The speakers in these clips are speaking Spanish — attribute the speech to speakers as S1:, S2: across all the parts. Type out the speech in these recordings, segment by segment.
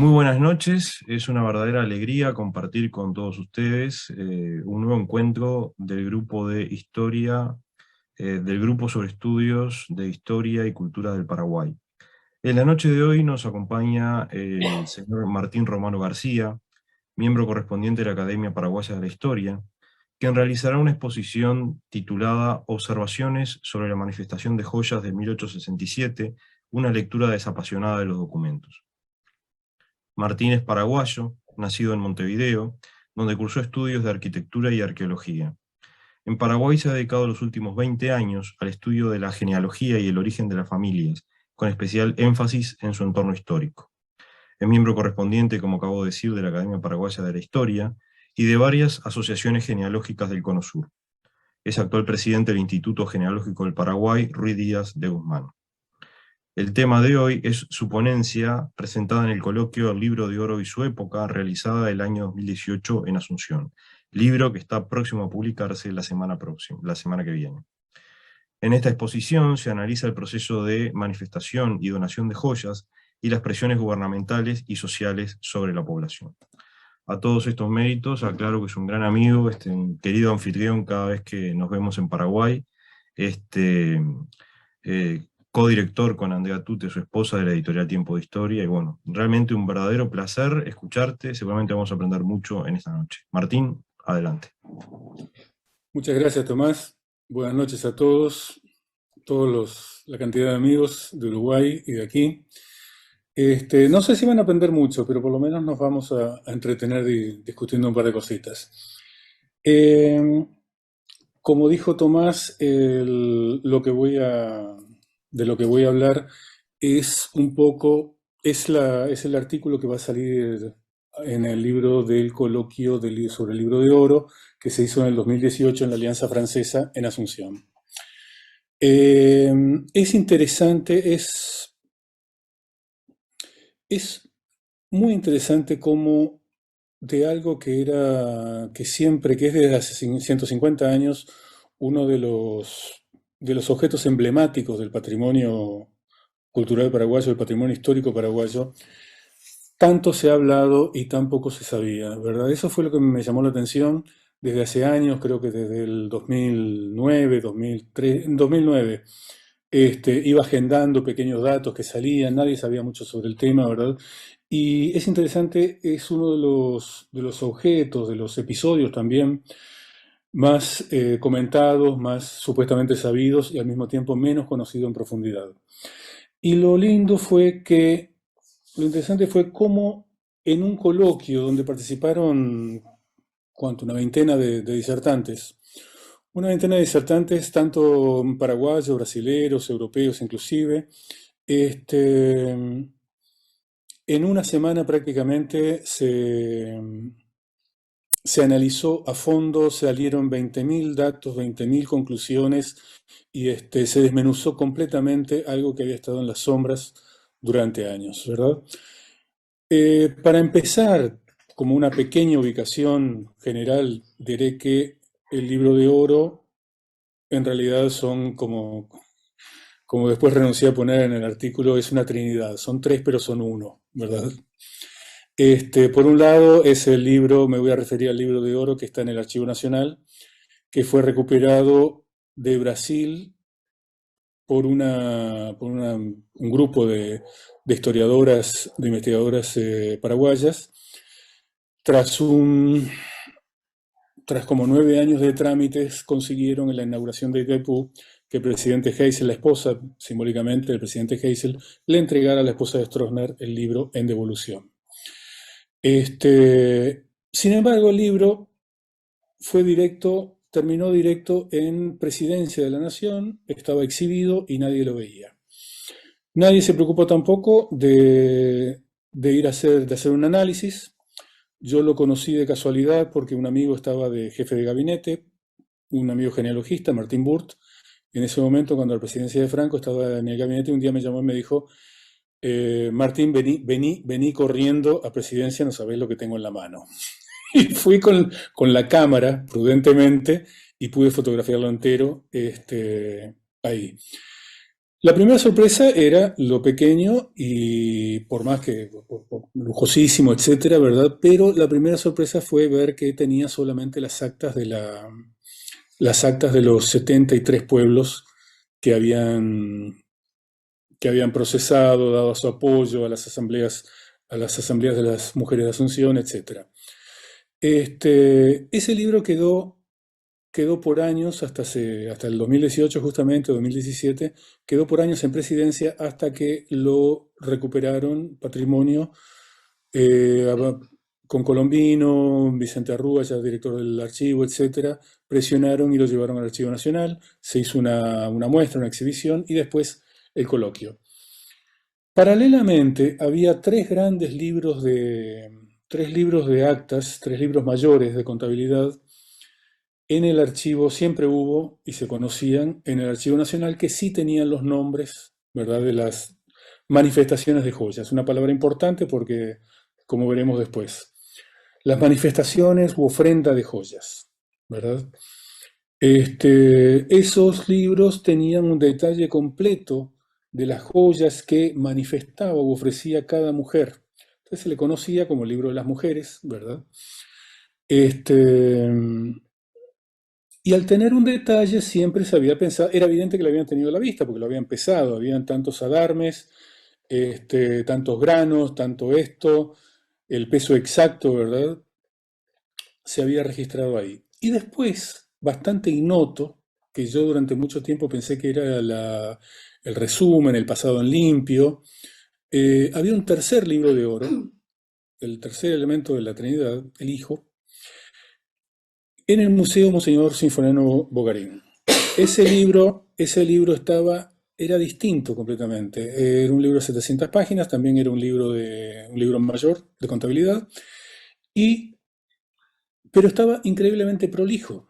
S1: Muy buenas noches, es una verdadera alegría compartir con todos ustedes un nuevo encuentro del grupo de historia, del grupo sobre estudios de historia y cultura del Paraguay. En la noche de hoy nos acompaña el señor Martín Romano García, miembro correspondiente de la Academia Paraguaya de la Historia, quien realizará una exposición titulada Observaciones sobre la manifestación de joyas de 1867, una lectura desapasionada de los documentos. Martín es paraguayo, nacido en Montevideo, donde cursó estudios de arquitectura y arqueología. En Paraguay se ha dedicado los últimos 20 años al estudio de la genealogía y el origen de las familias, con especial énfasis en su entorno histórico. Es miembro correspondiente, como acabo de decir, de la Academia Paraguaya de la Historia y de varias asociaciones genealógicas del Cono Sur. Es actual presidente del Instituto Genealógico del Paraguay, Ruiz Díaz de Guzmán. El tema de hoy es su ponencia presentada en el coloquio El Libro de Oro y su época, realizada el año 2018 en Asunción, libro que está próximo a publicarse la semana que viene. En esta exposición se analiza el proceso de manifestación y donación de joyas y las presiones gubernamentales y sociales sobre la población. A todos estos méritos, aclaro que es un gran amigo, un querido anfitrión cada vez que nos vemos en Paraguay, codirector con Andrea Tute, su esposa, de la editorial Tiempo de Historia, y bueno, realmente un verdadero placer escucharte, seguramente vamos a aprender mucho en esta noche. Martín, adelante.
S2: Muchas gracias, Tomás. Buenas noches a todos, la cantidad de amigos de Uruguay y de aquí. No sé si van a aprender mucho, pero por lo menos nos vamos a entretener discutiendo un par de cositas. Eh, Como dijo Tomás, de lo que voy a hablar es un poco, es el artículo que va a salir en el libro del coloquio sobre el libro de oro que se hizo en el 2018 en la Alianza Francesa en Asunción. Eh, es interesante, es muy interesante cómo de algo que siempre, que es desde hace 150 años, uno de los objetos emblemáticos del patrimonio cultural paraguayo, del patrimonio histórico paraguayo, tanto se ha hablado y tan poco se sabía, ¿verdad? Eso fue lo que me llamó la atención desde hace años, creo que desde el 2009, 2003, en 2009. Iba agendando pequeños datos que salían, nadie sabía mucho sobre el tema, ¿verdad? Y es interesante, es uno de los objetos, de los episodios también más comentados, más supuestamente sabidos y al mismo tiempo menos conocido en profundidad. Y lo interesante fue cómo en un coloquio donde participaron, ¿cuánto? Una veintena de disertantes, tanto paraguayos, brasileros, europeos inclusive, este, en una semana prácticamente se analizó a fondo, salieron 20.000 datos, 20.000 conclusiones y se desmenuzó completamente algo que había estado en las sombras durante años, ¿verdad? Para empezar, como una pequeña ubicación general, diré que el libro de oro en realidad son como después renuncié a poner en el artículo, es una trinidad, son tres pero son uno, ¿verdad? Por un lado es el libro, me voy a referir al libro de oro que está en el Archivo Nacional, que fue recuperado de Brasil un grupo de historiadoras, de investigadoras paraguayas, tras, un, tras como 9 años de trámites consiguieron en la inauguración de Itaipú que el presidente Geisel, la esposa simbólicamente del presidente Geisel, le entregara a la esposa de Stroessner el libro en devolución. Sin embargo, el libro terminó directo en Presidencia de la Nación, estaba exhibido y nadie lo veía. Nadie se preocupó tampoco de hacer un análisis. Yo lo conocí de casualidad porque un amigo estaba de jefe de gabinete, un amigo genealogista, Martín Burt. En ese momento, cuando la presidencia de Franco estaba en el gabinete, un día me llamó y me dijo, Martín, vení corriendo a presidencia, no sabés lo que tengo en la mano. Y fui con la cámara, prudentemente, y pude fotografiarlo entero ahí. La primera sorpresa era lo pequeño y por más que lujosísimo, etcétera, ¿verdad? Pero la primera sorpresa fue ver que tenía solamente las actas de los 73 pueblos que habían procesado, dado su apoyo a las asambleas de las mujeres de Asunción, etcétera. Ese libro quedó por años, hasta el 2018 justamente, 2017, quedó por años en presidencia hasta que lo recuperaron Patrimonio, eh, con Colombino, Vicente Arrúa, ya director del archivo, etcétera, presionaron y lo llevaron al Archivo Nacional, se hizo una muestra, una exhibición y después el coloquio. Paralelamente, había tres libros de actas, tres libros mayores de contabilidad en el archivo. Siempre hubo y se conocían en el Archivo Nacional que sí tenían los nombres, ¿verdad?, de las manifestaciones de joyas. Una palabra importante porque, como veremos después, las manifestaciones u ofrenda de joyas, ¿verdad? Esos libros tenían un detalle completo de las joyas que manifestaba u ofrecía cada mujer. Entonces se le conocía como el libro de las mujeres, ¿verdad? Este, y al tener un detalle siempre se había pensado, era evidente que lo habían tenido a la vista, porque lo habían pesado, habían tantos adarmes, tantos granos, tanto esto, el peso exacto, ¿verdad? Se había registrado ahí. Y después, bastante ignoto, que yo durante mucho tiempo pensé que era el resumen, el pasado en limpio, había un tercer libro de oro, el tercer elemento de la Trinidad, el Hijo, en el Museo Monseñor Sinfoniano Bogarín. Ese libro era distinto completamente. Era un libro de 700 páginas, también era un libro mayor de contabilidad, y, pero estaba increíblemente prolijo.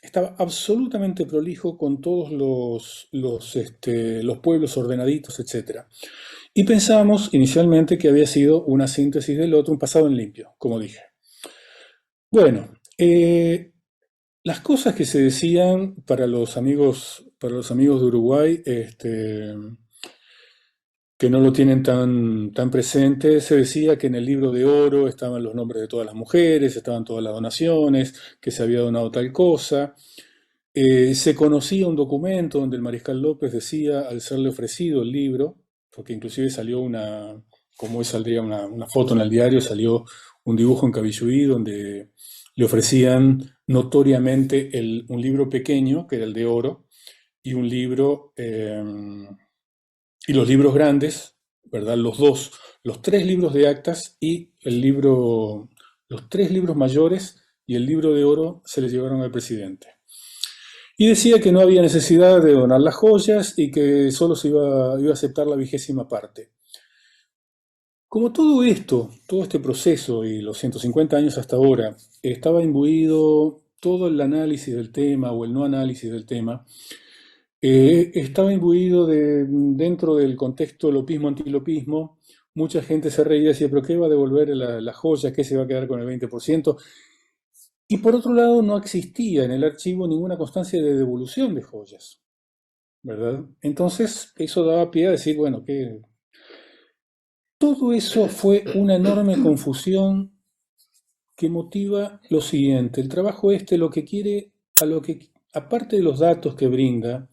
S2: Estaba absolutamente prolijo con todos los pueblos ordenaditos, etcétera. Y pensamos inicialmente que había sido una síntesis del otro, un pasado en limpio, como dije. Bueno, las cosas que se decían para los amigos de Uruguay, que no lo tienen tan presente, se decía que en el libro de oro estaban los nombres de todas las mujeres, estaban todas las donaciones, que se había donado tal cosa. Se conocía un documento donde el mariscal López decía, al serle ofrecido el libro, porque inclusive salió como hoy saldría una foto en el diario, salió un dibujo en Cabilluí donde le ofrecían notoriamente un libro pequeño, que era el de oro, y y los libros grandes, ¿verdad? Los tres libros de actas y los tres libros mayores y el libro de oro se le llevaron al presidente. Y decía que no había necesidad de donar las joyas y que solo iba a aceptar la 20ª parte. Como todo este proceso y los 150 años hasta ahora, estaba imbuido todo el análisis del tema o el no análisis del tema, estaba imbuido dentro del contexto lopismo-antilopismo. Mucha gente se reía y decía, pero ¿qué va a devolver la joya? ¿Qué se va a quedar con el 20%? Y por otro lado, no existía en el archivo ninguna constancia de devolución de joyas, ¿verdad? Entonces, eso daba pie a decir, bueno, que todo eso fue una enorme confusión que motiva lo siguiente. El trabajo lo que quiere, aparte de los datos que brinda,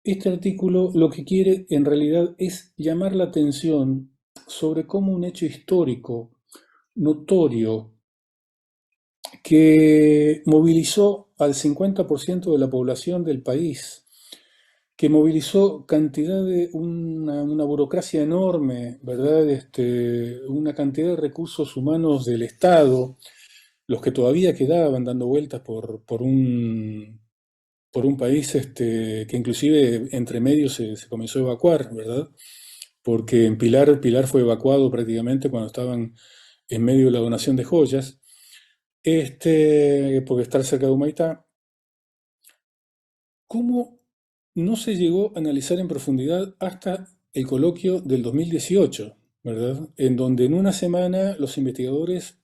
S2: este artículo lo que quiere en realidad es llamar la atención sobre cómo un hecho histórico notorio que movilizó al 50% de la población del país, que movilizó una burocracia enorme, ¿verdad? Una cantidad de recursos humanos del Estado, los que todavía quedaban dando vueltas por un país, que inclusive entre medio se comenzó a evacuar, ¿verdad? Porque en Pilar fue evacuado prácticamente cuando estaban en medio de la donación de joyas, porque estar cerca de Humaitá. ¿Cómo no se llegó a analizar en profundidad hasta el coloquio del 2018, ¿verdad? En donde en una semana los investigadores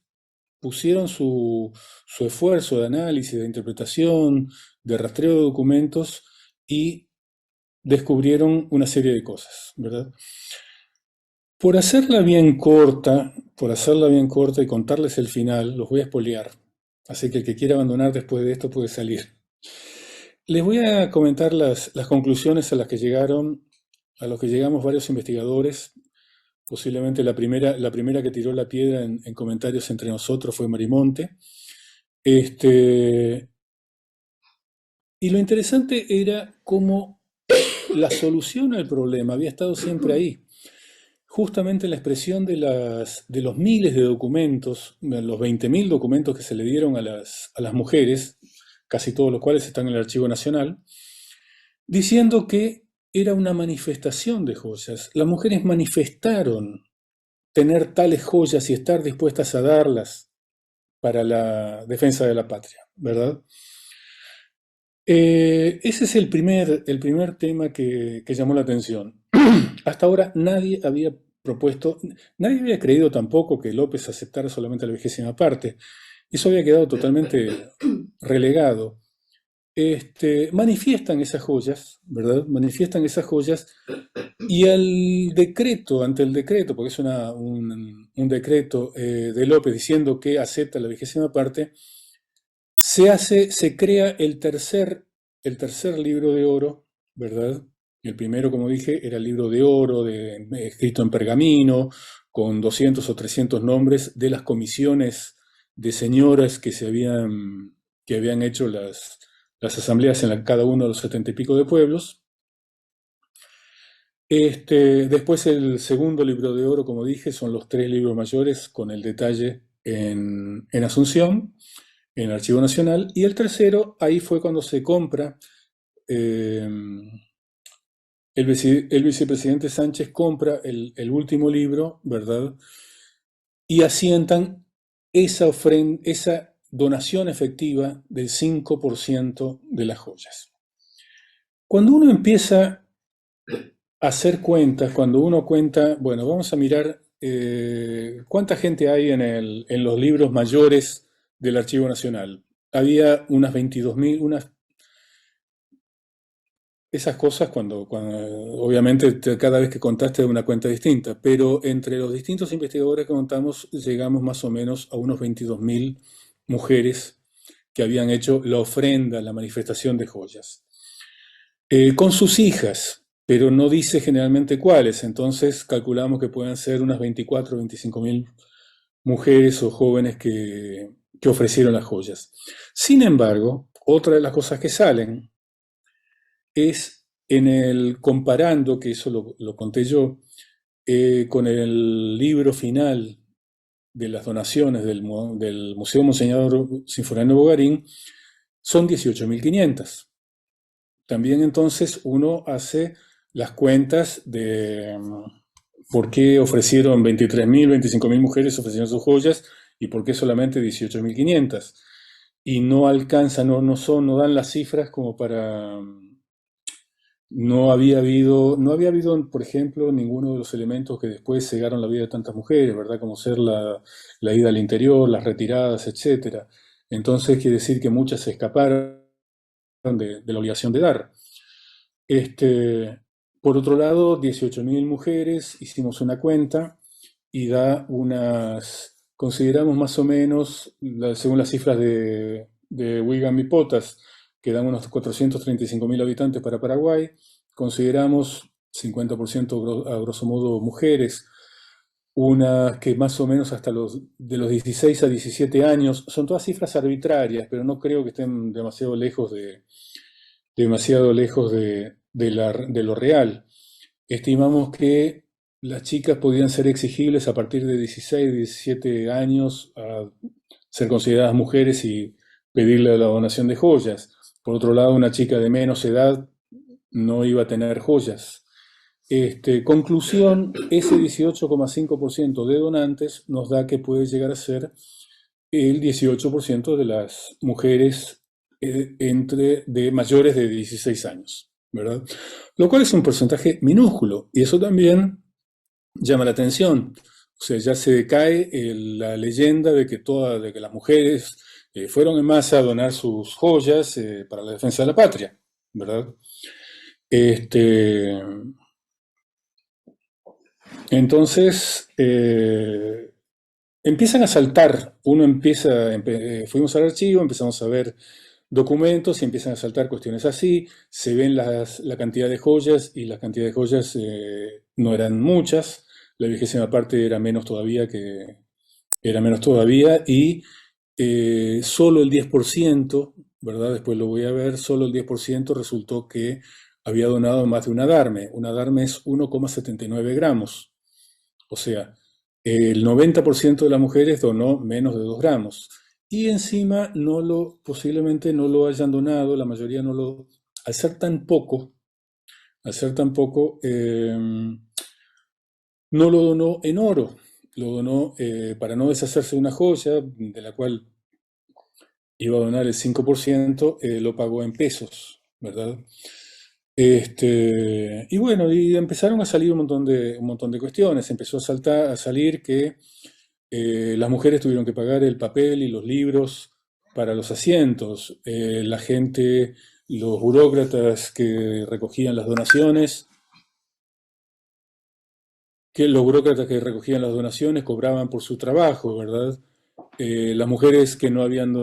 S2: pusieron su esfuerzo de análisis, de interpretación, de rastreo de documentos y descubrieron una serie de cosas, ¿verdad? Por hacerla bien corta y contarles el final, los voy a espolear. Así que el que quiera abandonar después de esto puede salir. Les voy a comentar las conclusiones a las que llegaron, a los que llegamos varios investigadores. Posiblemente la primera que tiró la piedra en comentarios entre nosotros fue Marimonte. Este, y lo interesante era cómo la solución al problema había estado siempre ahí. Justamente la expresión de los miles de documentos, los 20.000 documentos que se le dieron a las mujeres, casi todos los cuales están en el Archivo Nacional, diciendo que era una manifestación de joyas. Las mujeres manifestaron tener tales joyas y estar dispuestas a darlas para la defensa de la patria, ¿verdad? Ese es el primer tema que llamó la atención. Hasta ahora nadie había propuesto, nadie había creído tampoco que López aceptara solamente la 20ª parte. Eso había quedado totalmente relegado. Manifiestan esas joyas, ¿verdad? Manifiestan esas joyas y ante el decreto, porque es un decreto de López diciendo que acepta la 20ª parte, se crea el tercer libro de oro, ¿verdad? El primero, como dije, era el libro de oro, escrito en pergamino, con 200 o 300 nombres de las comisiones de señoras que habían hecho las asambleas en cada uno de los 70 y pico de pueblos. Después el segundo libro de oro, como dije, son los 3 libros mayores con el detalle en Asunción, en el Archivo Nacional, y el tercero, ahí fue cuando se compra, el vicepresidente Sánchez compra el último libro, ¿verdad? Y asientan esa donación efectiva del 5% de las joyas. Cuando uno empieza a hacer cuentas, cuando uno cuenta, bueno, vamos a mirar cuánta gente hay en los libros mayores del Archivo Nacional. Había unas 22.000, esas cosas obviamente cada vez que contaste de una cuenta distinta, pero entre los distintos investigadores que contamos llegamos más o menos a unos 22.000 mujeres que habían hecho la ofrenda, la manifestación de joyas. Con sus hijas, pero no dice generalmente cuáles, entonces calculamos que pueden ser unas 24 o 25.000 mujeres o jóvenes que ofrecieron las joyas. Sin embargo, otra de las cosas que salen es comparando, que eso lo conté yo, con el libro final de las donaciones del Museo Monseñor Sinforiano Bogarín, son 18.500. También entonces uno hace las cuentas de por qué ofrecieron 23.000, 25.000 mujeres ofrecieron sus joyas y por qué solamente 18.500. Y no alcanzan, no dan las cifras como para... No había habido, por ejemplo, ninguno de los elementos que después cegaron la vida de tantas mujeres, ¿verdad? Como ser la ida al interior, las retiradas, etc. Entonces quiere decir que muchas se escaparon de la obligación de dar. Por otro lado, 18.000 mujeres, hicimos una cuenta y da consideramos más o menos, según las cifras de Wigan y Potas, que dan unos 435.000 habitantes para Paraguay, consideramos 50% a grosso modo mujeres, unas que más o menos de los 16 a 17 años, son todas cifras arbitrarias, pero no creo que estén demasiado lejos de lo real. Estimamos que las chicas podían ser exigibles a partir de 16, 17 años a ser consideradas mujeres y pedirle la donación de joyas. Por otro lado, una chica de menos edad no iba a tener joyas. Conclusión, ese 18,5% de donantes nos da que puede llegar a ser el 18% de las mujeres de mayores de 16 años, ¿verdad? Lo cual es un porcentaje minúsculo y eso también llama la atención. O sea, ya se decae la leyenda de que las mujeres fueron en masa a donar sus joyas para la defensa de la patria, ¿verdad? Este, entonces, empiezan a saltar, fuimos al archivo, empezamos a ver documentos y empiezan a saltar cuestiones así, se ven la cantidad de joyas y la cantidad de joyas no eran muchas, la 20ª parte era menos todavía y solo el 10%, ¿verdad? Después lo voy a ver, solo el 10% resultó que había donado más de una darme. Una darme es 1,79 gramos. O sea, el 90% de las mujeres donó menos de 2 gramos. Y encima posiblemente no lo hayan donado, la mayoría no lo, al ser tan poco, al ser tan poco, no lo donó en oro, lo donó para no deshacerse de una joya de la cual iba a donar el 5%, lo pagó en pesos, ¿verdad? Y bueno, y empezaron a salir un montón de cuestiones. Empezó a salir que las mujeres tuvieron que pagar el papel y los libros para los asientos. La gente, los burócratas que recogían las donaciones, cobraban por su trabajo, ¿verdad? Las mujeres que no habían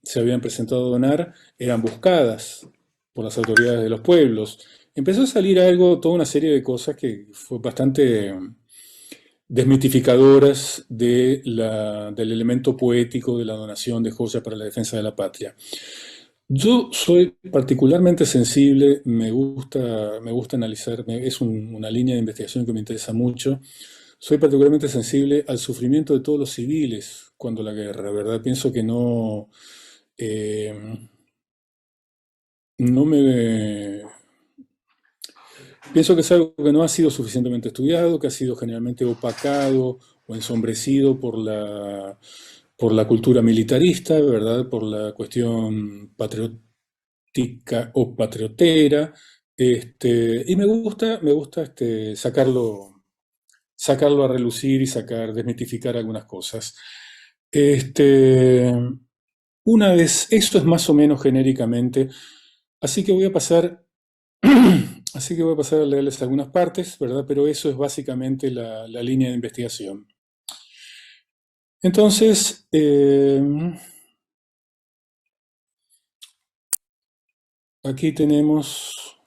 S2: se habían presentado a donar eran buscadas por las autoridades de los pueblos. Empezó a salir toda una serie de cosas que fue bastante desmitificadoras del elemento poético de la donación de joyas para la defensa de la patria. Yo soy particularmente sensible, me gusta analizar, una línea de investigación que me interesa mucho. Soy particularmente sensible al sufrimiento de todos los civiles cuando la guerra, ¿verdad? Pienso que eh, no me, pienso que es algo que no ha sido suficientemente estudiado, que ha sido generalmente opacado o ensombrecido por la cultura militarista, ¿verdad? Por la cuestión patriótica o patriotera. Y me gusta sacarlo a relucir y desmitificar algunas cosas. Este, esto es más o menos genéricamente, así que voy a pasar, así que voy a pasar a leerles algunas partes, ¿verdad? Pero eso es básicamente la línea de investigación. Entonces, aquí tenemos,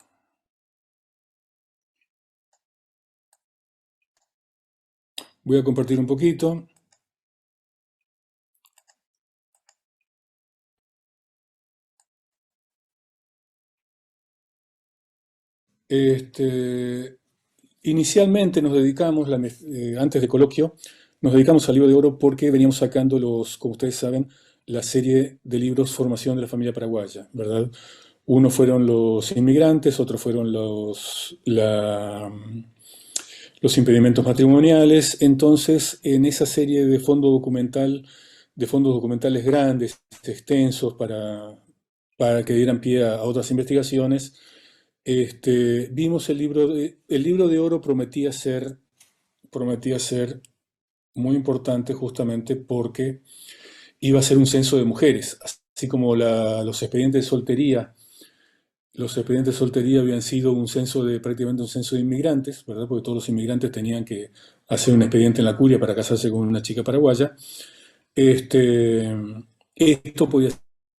S2: voy a compartir un poquito. Este, Inicialmente nos dedicamos, antes de coloquio, nos dedicamos al libro de oro porque veníamos sacando como ustedes saben, la serie de libros Formación de la Familia Paraguaya, ¿verdad? Uno fueron los inmigrantes, otro fueron los impedimentos matrimoniales. Entonces, en esa serie de fondos documentales grandes, extensos, para que dieran pie a otras investigaciones, vimos el libro de oro prometía ser muy importante justamente porque iba a ser un censo de mujeres, así como los expedientes de soltería habían sido prácticamente un censo de inmigrantes, ¿verdad? Porque todos los inmigrantes tenían que hacer un expediente en la curia para casarse con una chica paraguaya. Este, Esto podía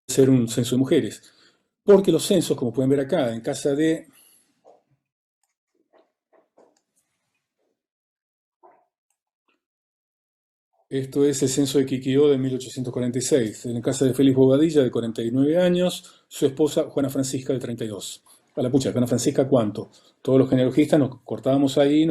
S2: ser un censo de mujeres, porque los censos, como pueden ver acá, en casa de Esto es el censo de Quiquio de 1846. En casa de Félix Bobadilla, de 49 años, su esposa Juana Francisca, de 32. A la pucha, Juana Francisca, ¿cuánto? Todos los genealogistas nos cortábamos ahí,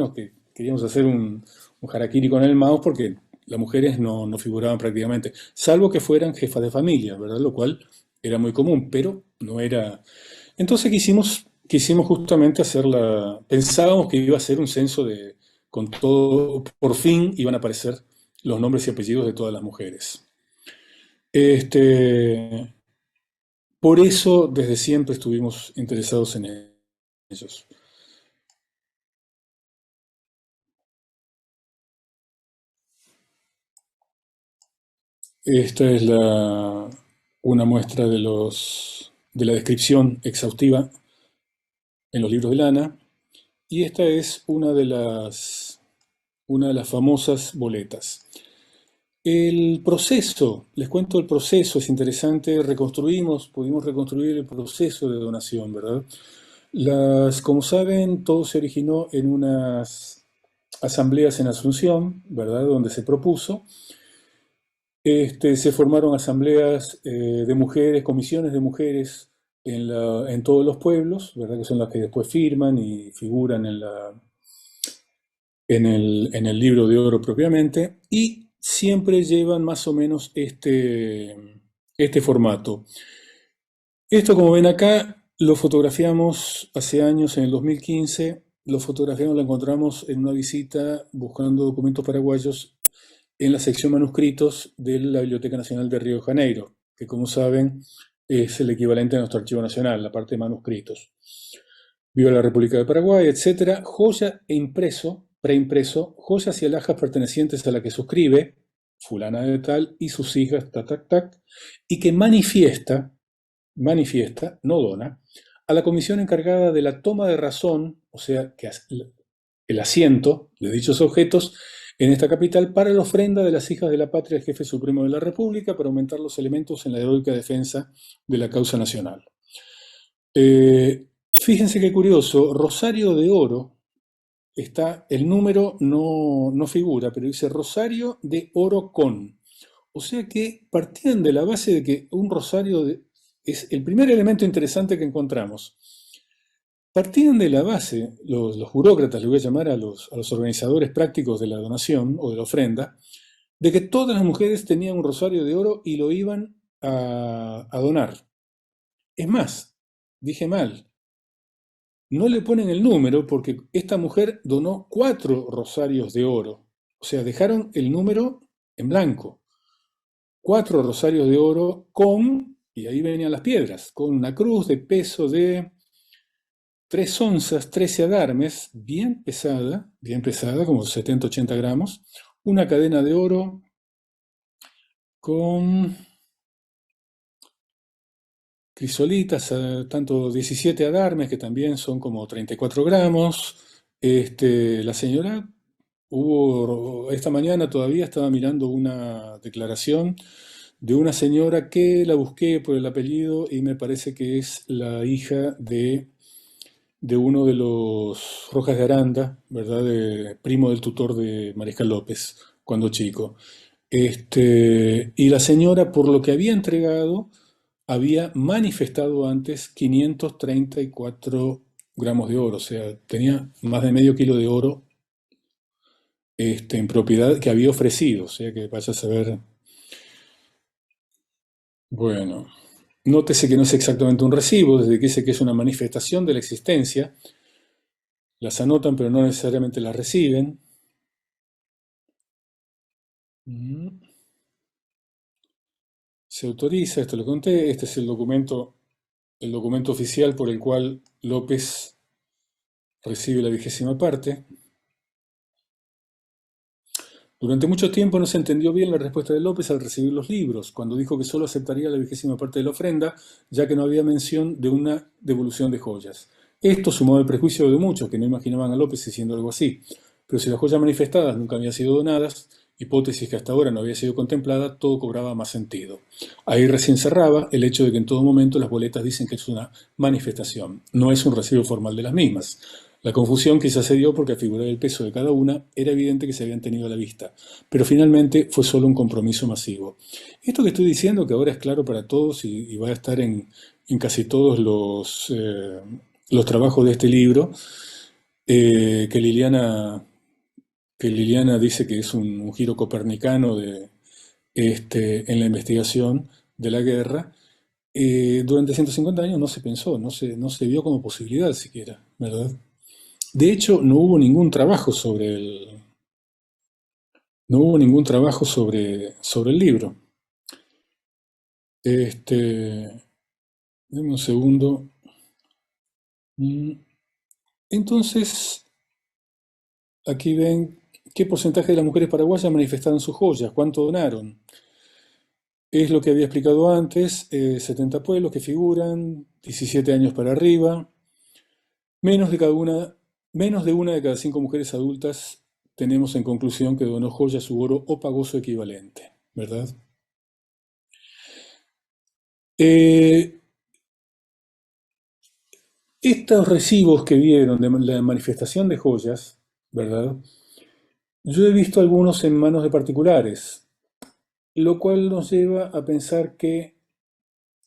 S2: queríamos hacer un harakiri con el mouse porque las mujeres no figuraban prácticamente, salvo que fueran jefas de familia, ¿verdad? Lo cual era muy común, pero no era. Entonces quisimos justamente pensábamos que iba a ser un censo con todo, por fin iban a aparecer los nombres y apellidos de todas las mujeres. Este, por eso, desde siempre estuvimos interesados en ellos. Esta es una muestra de la descripción exhaustiva en los libros de lana, y esta es una de las famosas boletas. El proceso, les cuento el proceso, es interesante, pudimos reconstruir el proceso de donación, ¿verdad? Como saben, todo se originó en unas asambleas en Asunción, ¿verdad? Donde se propuso. Se formaron asambleas de mujeres, comisiones de mujeres en todos los pueblos, ¿verdad? Que son las que después firman y figuran en el libro de oro propiamente, y siempre llevan más o menos este formato. Esto, como ven acá, lo fotografiamos hace años, en el 2015, lo fotografiamos, lo encontramos en una visita buscando documentos paraguayos en la sección manuscritos de la Biblioteca Nacional de Río de Janeiro, que como saben es el equivalente a nuestro Archivo Nacional, la parte de manuscritos. Viva la República de Paraguay, etcétera, joya e impreso, preimpreso, joyas y alhajas pertenecientes a la que suscribe, fulana de tal, y sus hijas, tac, tac, tac, y que manifiesta, no dona, a la comisión encargada de la toma de razón, o sea, que el asiento de dichos objetos en esta capital para la ofrenda de las hijas de la patria del jefe supremo de la República para aumentar los elementos en la heroica defensa de la causa nacional. Fíjense qué curioso, Rosario de Oro, está, el número no figura, pero dice Rosario de Oro con. O sea que partían de la base de que un rosario es el primer elemento interesante que encontramos. Partían de la base, los burócratas, le voy a llamar a los organizadores prácticos de la donación o de la ofrenda, de que todas las mujeres tenían un rosario de oro y lo iban a donar. Es más, dije mal, no le ponen el número porque esta mujer donó 4 rosarios de oro. O sea, dejaron el número en blanco. 4 rosarios de oro con, y ahí venían las piedras, con una cruz de peso de 3 onzas, 13 adarmes, bien pesada, como 70-80 gramos, una cadena de oro con crisolitas, tanto 17 adarmes, que también son como 34 gramos. La señora esta mañana todavía estaba mirando una declaración de una señora que la busqué por el apellido y me parece que es la hija de uno de los Rojas de Aranda, ¿verdad? Primo del tutor de Mariscal López, cuando chico. Y la señora, por lo que había entregado, había manifestado antes 534 gramos de oro, o sea, tenía más de medio kilo de oro en propiedad que había ofrecido, o sea que vaya a saber. Bueno, nótese que no es exactamente un recibo, desde que dice que es una manifestación de la existencia, las anotan pero no necesariamente las reciben. Se autoriza, esto lo conté, este es el documento oficial por el cual López recibe la 20ª parte. Durante mucho tiempo no se entendió bien la respuesta de López al recibir los libros, cuando dijo que solo aceptaría la 20ª parte de la ofrenda, ya que no había mención de una devolución de joyas. Esto sumó al prejuicio de muchos que no imaginaban a López diciendo algo así. Pero si las joyas manifestadas nunca habían sido donadas, hipótesis que hasta ahora no había sido contemplada, todo cobraba más sentido. Ahí recién cerraba el hecho de que en todo momento las boletas dicen que es una manifestación, no es un recibo formal de las mismas. La confusión quizás se dio porque al figurar el peso de cada una era evidente que se habían tenido a la vista, pero finalmente fue solo un compromiso masivo. Esto que estoy diciendo, que ahora es claro para todos y va a estar en casi todos los trabajos de este libro, que Liliana dice que es un giro copernicano en la investigación de la guerra, durante 150 años no se pensó, no se vio como posibilidad siquiera, ¿verdad? De hecho, no hubo ningún trabajo sobre el libro. Deme un segundo. Entonces, aquí ven qué porcentaje de las mujeres paraguayas manifestaron sus joyas, cuánto donaron. Es lo que había explicado antes, 70 pueblos que figuran, 17 años para arriba. Menos de cada una, menos de una de cada 5 mujeres adultas tenemos en conclusión que donó joyas u oro o pagó su equivalente, ¿verdad? Eh, Estos recibos que vieron de la manifestación de joyas, ¿verdad? Yo he visto algunos en manos de particulares, lo cual nos lleva a pensar que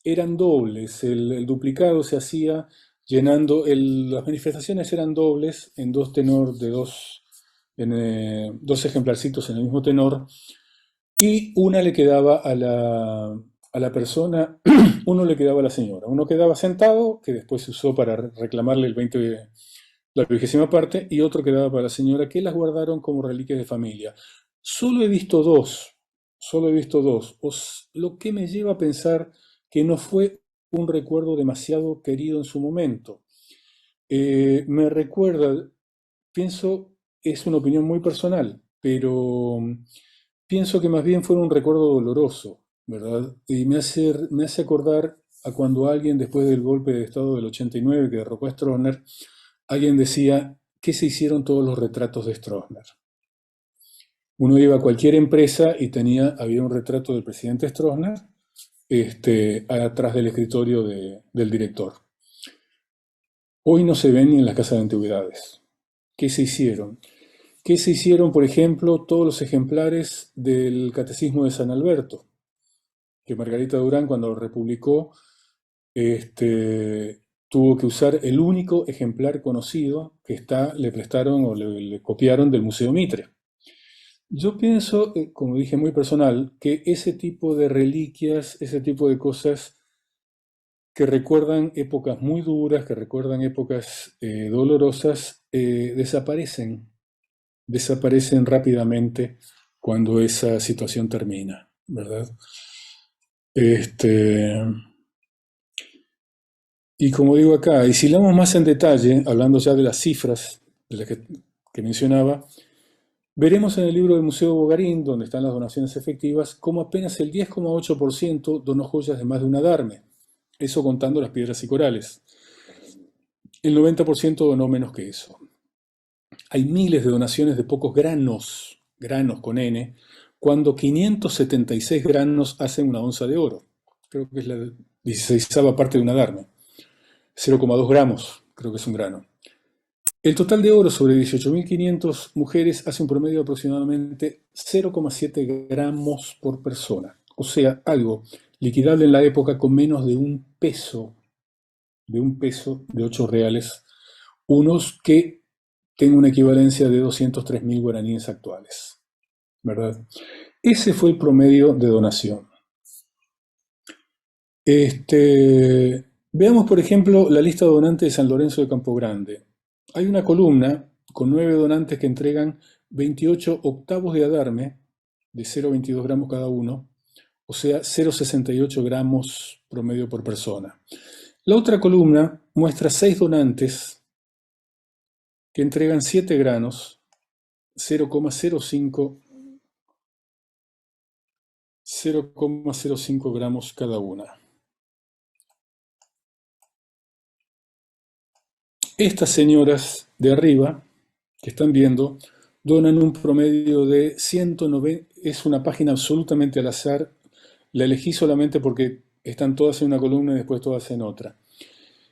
S2: eran dobles. El duplicado se hacía llenando, las manifestaciones eran dobles en dos tenor de dos ejemplarcitos en el mismo tenor, y una le quedaba a la persona, uno le quedaba a la señora. Uno quedaba sentado, que después se usó para reclamarle la 20ª parte, y otro quedaba para la señora, que las guardaron como reliquias de familia. Solo he visto dos, solo he visto dos, lo que me lleva a pensar que no fue un recuerdo demasiado querido en su momento. Me recuerda, pienso, es una opinión muy personal, pero pienso que más bien fue un recuerdo doloroso, ¿verdad? Y me hace acordar a cuando alguien, después del golpe de Estado del 89 que derrocó a Stroessner, alguien decía, ¿qué se hicieron todos los retratos de Stroessner? Uno iba a cualquier empresa y había un retrato del presidente Stroessner atrás del escritorio del director. Hoy no se ven ni en las casas de antigüedades. ¿Qué se hicieron? ¿Qué se hicieron, por ejemplo, todos los ejemplares del Catecismo de San Alberto? Que Margarita Durán, cuando lo republicó, tuvo que usar el único ejemplar conocido que le prestaron o le copiaron del Museo Mitre. Yo pienso, como dije, muy personal, que ese tipo de reliquias, ese tipo de cosas que recuerdan épocas muy duras, que recuerdan épocas dolorosas, desaparecen rápidamente cuando esa situación termina, ¿verdad? Este, y como digo acá, y si hablamos más en detalle, hablando ya de las cifras de las que mencionaba, veremos en el libro del Museo Bogarín, donde están las donaciones efectivas, cómo apenas el 10,8% donó joyas de más de un adarme, eso contando las piedras y corales. El 90% donó menos que eso. Hay miles de donaciones de pocos granos, granos con N, cuando 576 granos hacen una onza de oro. Creo que es la 16ª parte de un adarme. 0,2 gramos, creo que es un grano. El total de oro sobre 18.500 mujeres hace un promedio de aproximadamente 0,7 gramos por persona. O sea, algo liquidable en la época con menos de un peso de 8 reales, unos que tengan una equivalencia de 203.000 guaraníes actuales, ¿verdad? Ese fue el promedio de donación. Veamos, por ejemplo, la lista de donantes de San Lorenzo de Campo Grande. Hay una columna con 9 donantes que entregan 28 octavos de adarme, de 0,22 gramos cada uno, o sea, 0,68 gramos promedio por persona. La otra columna muestra 6 donantes que entregan 7 granos, 0,05 gramos cada una. Estas señoras de arriba, que están viendo, donan un promedio de 190, es una página absolutamente al azar, la elegí solamente porque están todas en una columna y después todas en otra.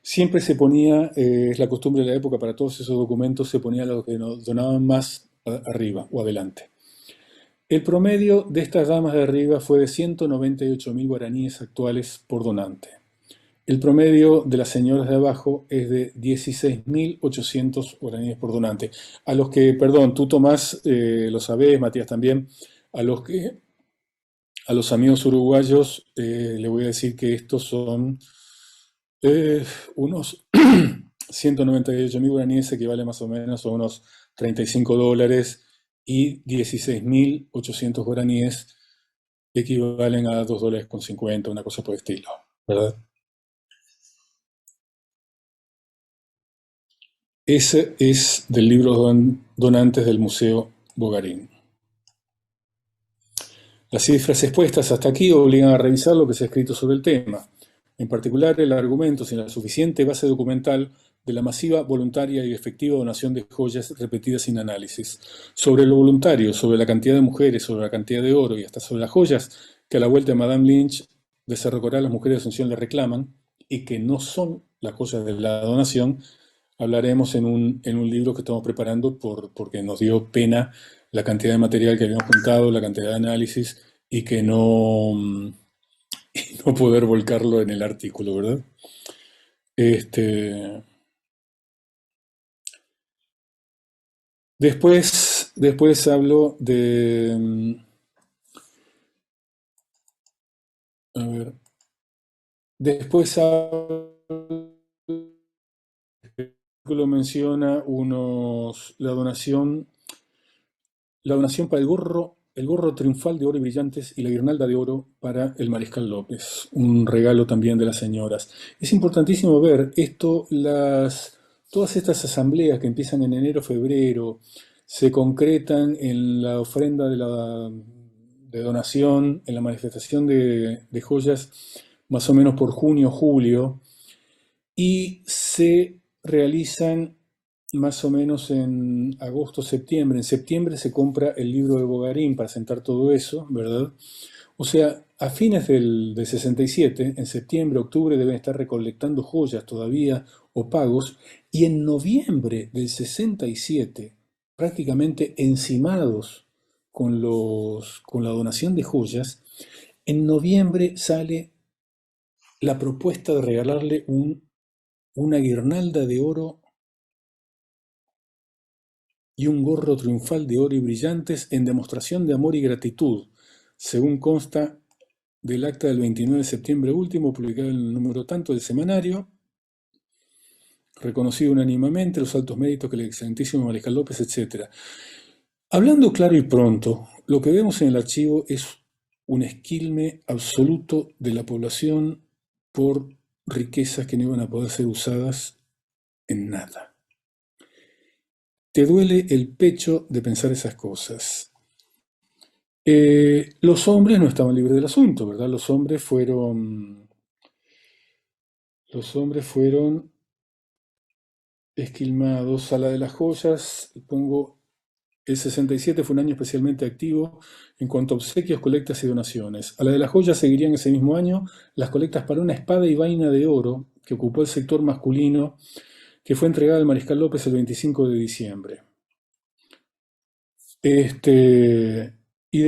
S2: Siempre se ponía, es la costumbre de la época, para todos esos documentos se ponía los que donaban más arriba o adelante. El promedio de estas damas de arriba fue de 198.000 guaraníes actuales por donante. El promedio de las señoras de abajo es de 16.800 guaraníes por donante. A los que, perdón, tú Tomás, lo sabés, Matías también, a los amigos uruguayos le voy a decir que estos son unos 198.000 guaraníes, equivale más o menos a unos $35, y 16.800 guaraníes equivalen a $2,50, una cosa por el estilo, ¿verdad? Ese es del libro Donantes del Museo Bogarín. Las cifras expuestas hasta aquí obligan a revisar lo que se ha escrito sobre el tema. En particular, el argumento sin la suficiente base documental de la masiva, voluntaria y efectiva donación de joyas repetidas sin análisis. Sobre lo voluntario, sobre la cantidad de mujeres, sobre la cantidad de oro y hasta sobre las joyas que a la vuelta de Madame Lynch de Cerro Corá las mujeres de Asunción le reclaman y que no son las joyas de la donación, hablaremos en un libro que estamos preparando porque nos dio pena la cantidad de material que habíamos juntado, la cantidad de análisis y que no poder volcarlo en el artículo, ¿verdad? Este, después hablo a ver, después hablo, el artículo menciona la donación para el gorro triunfal de oro y brillantes y la guirnalda de oro para el Mariscal López, un regalo también de las señoras. Es importantísimo ver esto, todas estas asambleas que empiezan en enero, febrero, se concretan en la ofrenda de donación, en la manifestación de joyas, más o menos por junio, julio, y se realizan más o menos en agosto, septiembre. En septiembre se compra el libro de Bogarín para sentar todo eso, ¿verdad? O sea, a fines del 67, en septiembre, octubre, deben estar recolectando joyas todavía o pagos, y en noviembre del 67, prácticamente encimados con la donación de joyas, en noviembre sale la propuesta de regalarle una guirnalda de oro y un gorro triunfal de oro y brillantes en demostración de amor y gratitud, según consta del acta del 29 de septiembre último, publicado en el número tanto del semanario, reconocido unánimemente los altos méritos que el excelentísimo Mariscal López, etc. Hablando claro y pronto, lo que vemos en el archivo es un esquilme absoluto de la población por riquezas que no iban a poder ser usadas en nada. Te duele el pecho de pensar esas cosas. Los hombres no estaban libres del asunto, ¿verdad? Los hombres fueron esquilmados. A la de las joyas, pongo, el 67 fue un año especialmente activo en cuanto a obsequios, colectas y donaciones. A la de las joyas seguirían ese mismo año las colectas para una espada y vaina de oro que ocupó el sector masculino, que fue entregada al Mariscal López el 25 de diciembre. Y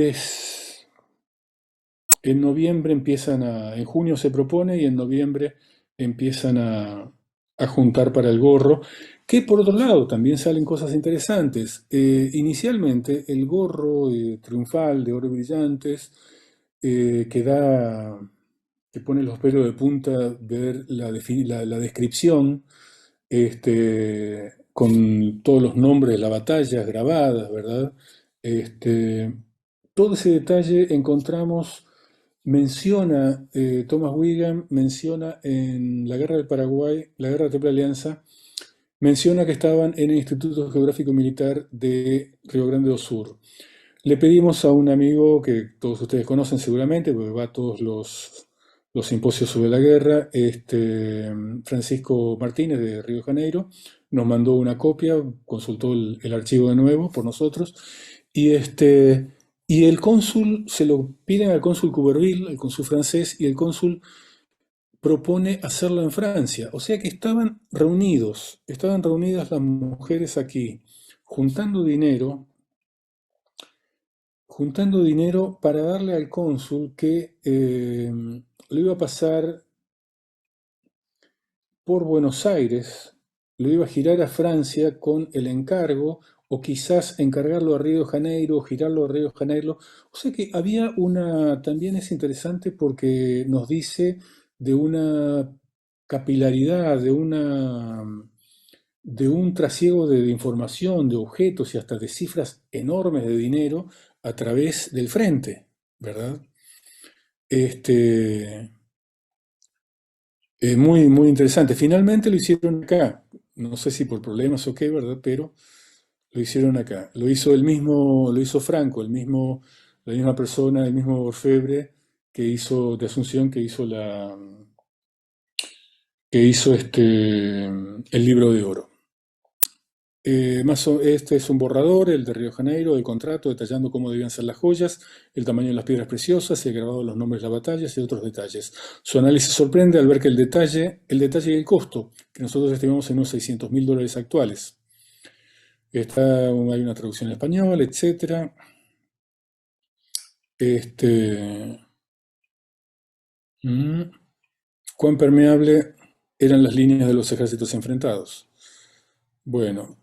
S2: en noviembre en junio se propone y en noviembre empiezan a juntar para el gorro, que por otro lado también salen cosas interesantes. Inicialmente el gorro triunfal de oro y brillantes, que pone los pelos de punta ver la descripción, con todos los nombres de las batallas grabadas, ¿verdad? Este, todo ese detalle encontramos, Thomas Wigan menciona en la Guerra del Paraguay, la Guerra de Triple Alianza, menciona que estaban en el Instituto Geográfico Militar de Río Grande do Sur. Le pedimos a un amigo que todos ustedes conocen seguramente, porque va a todos los simposios sobre la guerra, Francisco Martínez de Río de Janeiro, nos mandó una copia, consultó el archivo de nuevo por nosotros, y el cónsul, se lo piden al cónsul Couberville, el cónsul francés, y el cónsul propone hacerlo en Francia. O sea que estaban reunidas las mujeres aquí, juntando dinero, para darle al cónsul que lo iba a pasar por Buenos Aires, lo iba a girar a Francia con el encargo, o quizás encargarlo a Río de Janeiro, o girarlo a Río de Janeiro. O sea que también es interesante porque nos dice de una capilaridad, de un trasiego de información, de objetos y hasta de cifras enormes de dinero a través del frente, ¿verdad? Este, muy, muy interesante. Finalmente lo hicieron acá. No sé si por problemas o qué, ¿verdad? Pero lo hicieron acá. Lo hizo Franco, la misma persona, el mismo orfebre que hizo de Asunción, que hizo que hizo el libro de oro. Este es un borrador, el de Río de Janeiro, del contrato, detallando cómo debían ser las joyas, el tamaño de las piedras preciosas, el grabado de los nombres de las batallas y otros detalles. Su análisis sorprende al ver que el detalle y el costo, que nosotros estimamos en unos $600.000 actuales. Hay una traducción en español, etc. Mm, ¿Cuán permeable eran las líneas de los ejércitos enfrentados? Bueno,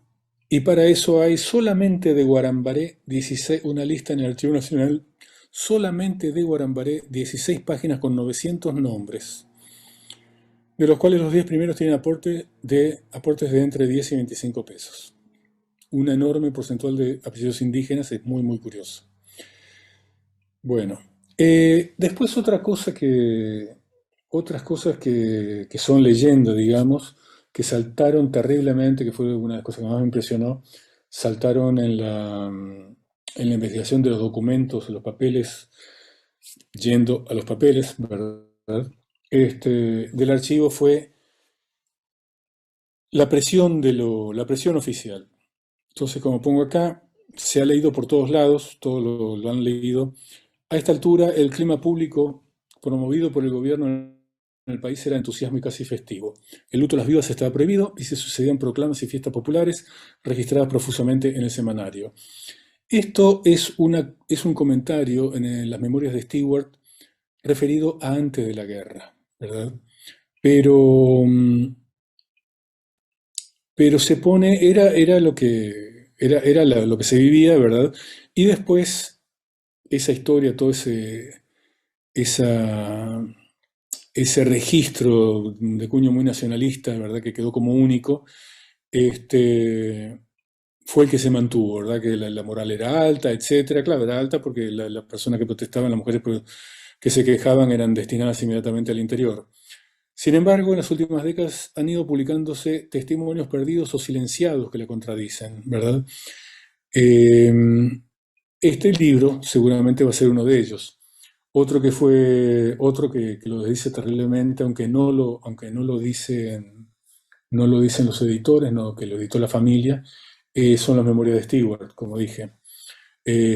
S2: y para eso hay solamente de Guarambaré 16, una lista en el Archivo Nacional, solamente de Guarambaré 16 páginas con 900 nombres, de los cuales los 10 primeros tienen aportes de entre 10 y 25 pesos. Un enorme porcentaje de apellidos indígenas, es muy, muy curioso. Bueno, después otras cosas que son leyenda, digamos, que saltaron terriblemente, que fue una de las cosas que más me impresionó, saltaron en la investigación de los documentos, de los papeles, yendo a los papeles, ¿verdad? Del archivo fue la presión oficial. Entonces, como pongo acá, se ha leído por todos lados, todos lo han leído. A esta altura, el clima público promovido por el gobierno en el país era entusiasmo y casi festivo. El luto a las vivas estaba prohibido y se sucedían proclamas y fiestas populares registradas profusamente en el semanario. Esto es un comentario en las memorias de Stewart referido a antes de la guerra, ¿verdad? Pero, pero era lo que, lo que se vivía, ¿verdad? Y después esa historia, esa, ese registro de cuño muy nacionalista, ¿verdad? Que quedó como único, este, fue el que se mantuvo, ¿verdad? Que la moral era alta, etcétera. Claro, era alta porque las personas que protestaban, las mujeres que se quejaban eran destinadas inmediatamente al interior. Sin embargo, en las últimas décadas han ido publicándose testimonios perdidos o silenciados que la contradicen, ¿verdad? Eh, este libro seguramente va a ser uno de ellos. Otro que lo dice terriblemente, aunque no lo dicen los editores, no, que lo editó la familia, son las memorias de Stewart, como dije.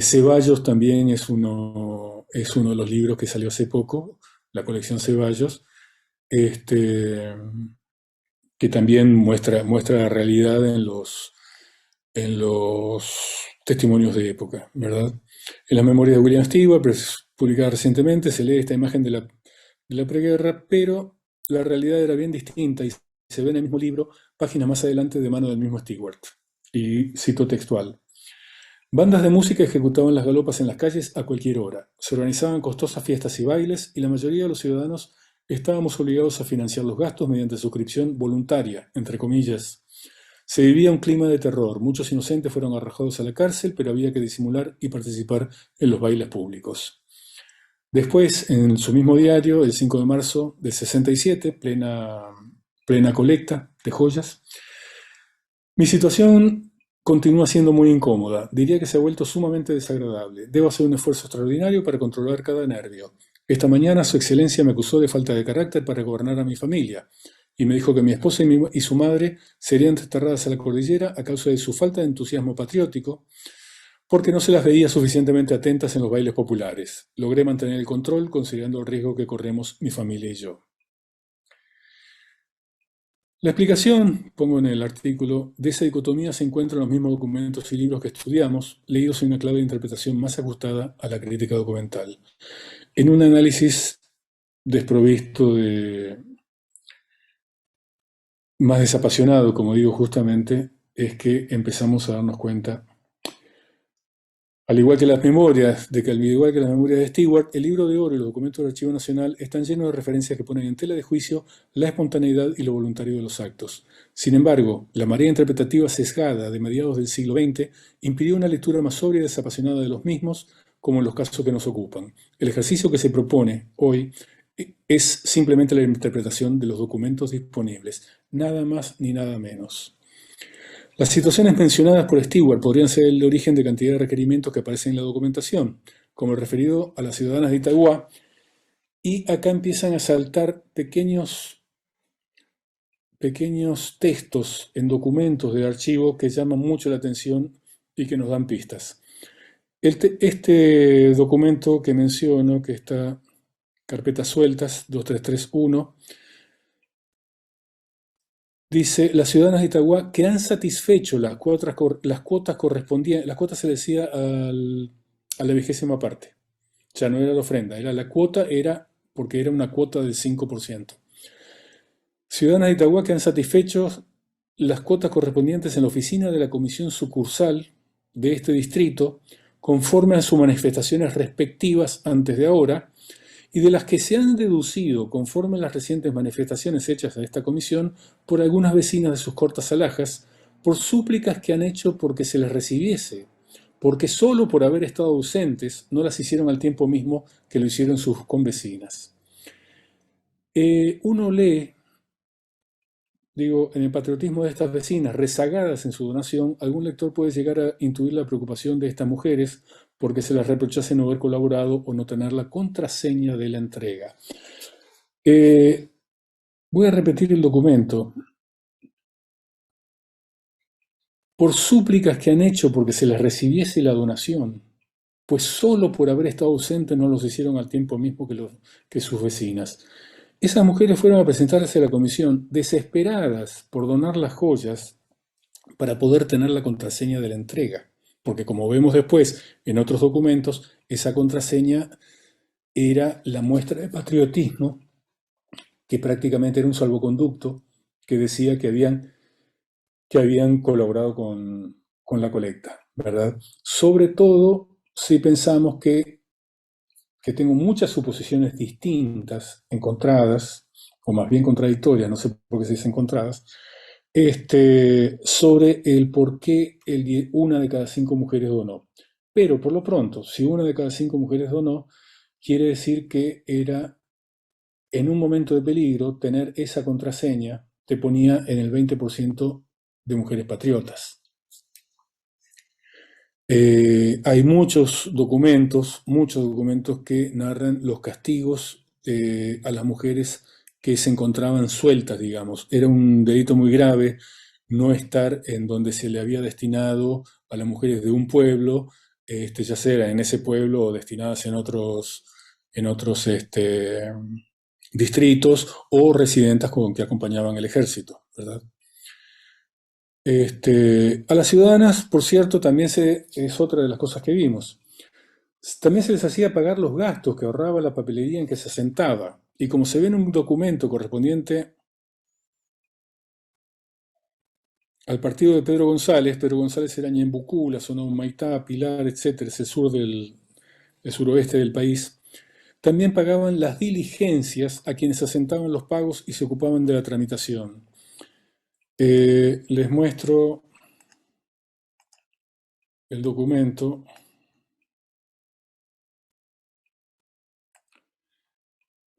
S2: Ceballos también es uno de los libros que salió hace poco, la colección Ceballos, este, que también muestra la realidad en los testimonios de época, ¿verdad? En las memorias de William Stewart, publicada recientemente, se lee esta imagen de la preguerra, pero la realidad era bien distinta y se ve en el mismo libro, páginas más adelante de mano del mismo Stewart. Y cito textual. Bandas de música ejecutaban las galopas en las calles a cualquier hora. Se organizaban costosas fiestas y bailes y la mayoría de los ciudadanos estábamos obligados a financiar los gastos mediante suscripción voluntaria, entre comillas. Se vivía un clima de terror. Muchos inocentes fueron arrojados a la cárcel, pero había que disimular y participar en los bailes públicos. Después, en su mismo diario, el 5 de marzo del 67, plena colecta de joyas, mi situación continúa siendo muy incómoda. Diría que se ha vuelto sumamente desagradable. Debo hacer un esfuerzo extraordinario para controlar cada nervio. Esta mañana su excelencia me acusó de falta de carácter para gobernar a mi familia y me dijo que mi esposa y su madre serían desterradas a la cordillera a causa de su falta de entusiasmo patriótico porque no se las veía suficientemente atentas en los bailes populares. Logré mantener el control considerando el riesgo que corremos mi familia y yo. La explicación, pongo en el artículo, de esa dicotomía se encuentra en los mismos documentos y libros que estudiamos, leídos en una clave de interpretación más ajustada a la crítica documental. En un análisis desprovisto más desapasionado, como digo justamente, es que empezamos a darnos cuenta, al igual que las memorias, al igual que las memorias de Stewart, el libro de oro y los documentos del Archivo Nacional están llenos de referencias que ponen en tela de juicio la espontaneidad y lo voluntario de los actos. Sin embargo, la marea interpretativa sesgada de mediados del siglo XX impidió una lectura más sobria y desapasionada de los mismos, como en los casos que nos ocupan. El ejercicio que se propone hoy es simplemente la interpretación de los documentos disponibles, nada más ni nada menos. Las situaciones mencionadas por Stewart podrían ser el origen de cantidad de requerimientos que aparecen en la documentación, como el referido a las ciudadanas de Itagua, y acá empiezan a saltar pequeños pequeños textos en documentos de archivo que llaman mucho la atención y que nos dan pistas. Este documento que menciono, que está carpetas sueltas, 2331, dice, las ciudadanas de Itagua que han satisfecho las cuotas correspondientes, las cuotas se decía a la 20ª parte, ya no era la ofrenda, era la cuota, era porque era una cuota del 5%. Ciudadanas de Itagua que han satisfecho las cuotas correspondientes en la oficina de la comisión sucursal de este distrito, conforme a sus manifestaciones respectivas antes de ahora, y de las que se han deducido, conforme a las recientes manifestaciones hechas a esta comisión, por algunas vecinas de sus cortas alhajas, por súplicas que han hecho porque se les recibiese, porque solo por haber estado ausentes no las hicieron al tiempo mismo que lo hicieron sus convecinas. Uno lee, digo, en el patriotismo de estas vecinas rezagadas en su donación, algún lector puede llegar a intuir la preocupación de estas mujeres porque se les reprochase no haber colaborado o no tener la contraseña de la entrega. Voy a repetir el documento. Por súplicas que han hecho porque se les recibiese la donación, pues solo por haber estado ausentes no los hicieron al tiempo mismo que sus vecinas. Esas mujeres fueron a presentarse a la comisión desesperadas por donar las joyas para poder tener la contraseña de la entrega, porque como vemos después en otros documentos, esa contraseña era la muestra de patriotismo, que prácticamente era un salvoconducto que decía que habían colaborado con la colecta, ¿verdad? Sobre todo si pensamos que tengo muchas suposiciones distintas, encontradas, o más bien contradictorias, no sé por qué se dicen encontradas, sobre el por qué una de cada 5 mujeres donó. Pero por lo pronto, si una de cada 5 mujeres donó, quiere decir que era en un momento de peligro tener esa contraseña, te ponía en el 20% de mujeres patriotas. Hay muchos documentos que narran los castigos a las mujeres que se encontraban sueltas, digamos. Era un delito muy grave no estar en donde se le había destinado a las mujeres de un pueblo, ya sea en ese pueblo o destinadas en otros distritos o residentas que acompañaban el ejército, ¿verdad? A las ciudadanas, por cierto, también es otra de las cosas que vimos. También se les hacía pagar los gastos que ahorraba la papelería en que se asentaba. Y como se ve en un documento correspondiente al partido de Pedro González era Ñembucú, la zona de Humaitá, Pilar, etcétera, es el suroeste del país, también pagaban las diligencias a quienes asentaban los pagos y se ocupaban de la tramitación. Les muestro el documento.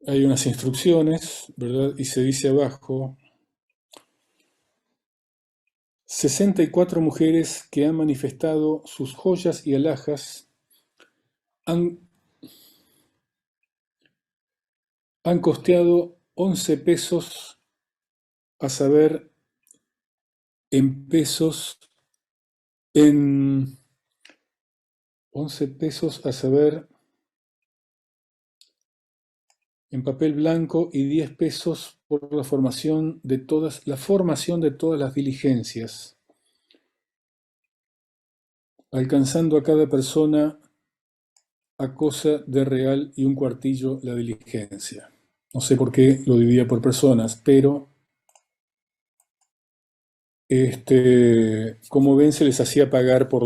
S2: Hay unas instrucciones, ¿verdad? Y se dice abajo, 64 mujeres que han manifestado sus joyas y alhajas han costeado 11 pesos, a saber, en pesos, en 11 pesos, a saber, en papel blanco y 10 pesos por la formación de todas las diligencias, alcanzando a cada persona a cosa de real y un cuartillo la diligencia. No sé por qué lo dividía por personas, pero como ven, se les hacía pagar por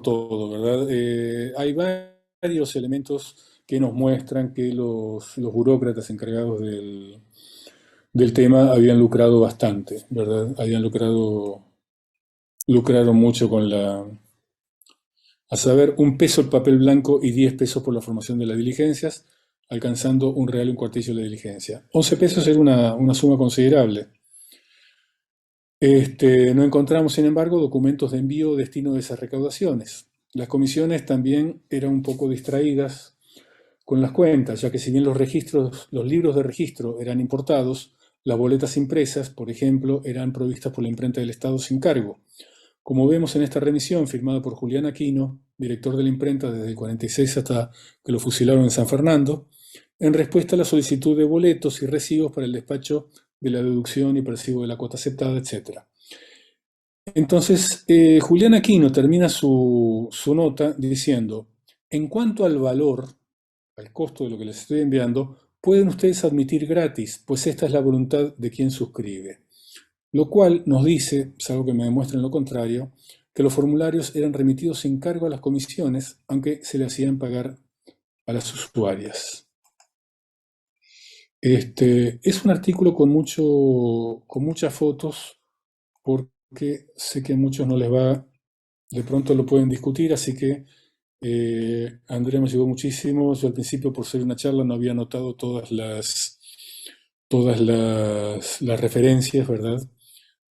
S2: todo, ¿verdad? Hay varios elementos que nos muestran que los burócratas encargados del tema habían lucrado bastante, ¿verdad? Habían lucraron mucho a saber, 1 peso el papel blanco y 10 pesos por la formación de las diligencias, alcanzando un real y un cuartillo de la diligencia. 11 pesos era una suma considerable. No encontramos, sin embargo, documentos de envío o destino de esas recaudaciones. Las comisiones también eran un poco distraídas con las cuentas, ya que si bien los registros, los libros de registro eran importados, las boletas impresas, por ejemplo, eran provistas por la imprenta del Estado sin cargo. Como vemos en esta remisión firmada por Julián Aquino, director de la imprenta desde el 46 hasta que lo fusilaron en San Fernando, en respuesta a la solicitud de boletos y recibos para el despacho de la deducción y percibo de la cuota aceptada, etc. Entonces, Julián Aquino termina su nota diciendo, en cuanto al valor, al costo de lo que les estoy enviando, pueden ustedes admitir gratis, pues esta es la voluntad de quien suscribe. Lo cual nos dice, es algo que me demuestra en lo contrario, que los formularios eran remitidos sin cargo a las comisiones, aunque se le hacían pagar a las usuarias. Es un artículo con muchas fotos, porque sé que a muchos no les va, de pronto lo pueden discutir, así que Andrea me ayudó muchísimo. Yo al principio, por ser una charla, no había notado las referencias, ¿verdad?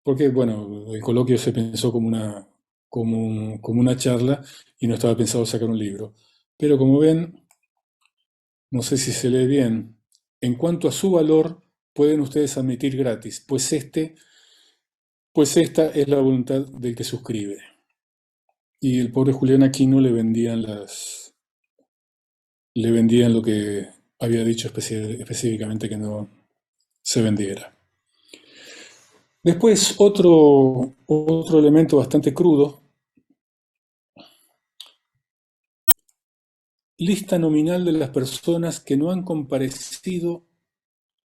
S2: Porque, bueno, el coloquio se pensó como una charla y no estaba pensado sacar un libro. Pero como ven, no sé si se lee bien. En cuanto a su valor, pueden ustedes admitir gratis, pues esta es la voluntad del que suscribe. Y el pobre Julián Aquino le vendían lo que había dicho específicamente que no se vendiera. Después, otro elemento bastante crudo: lista nominal de las personas que no han comparecido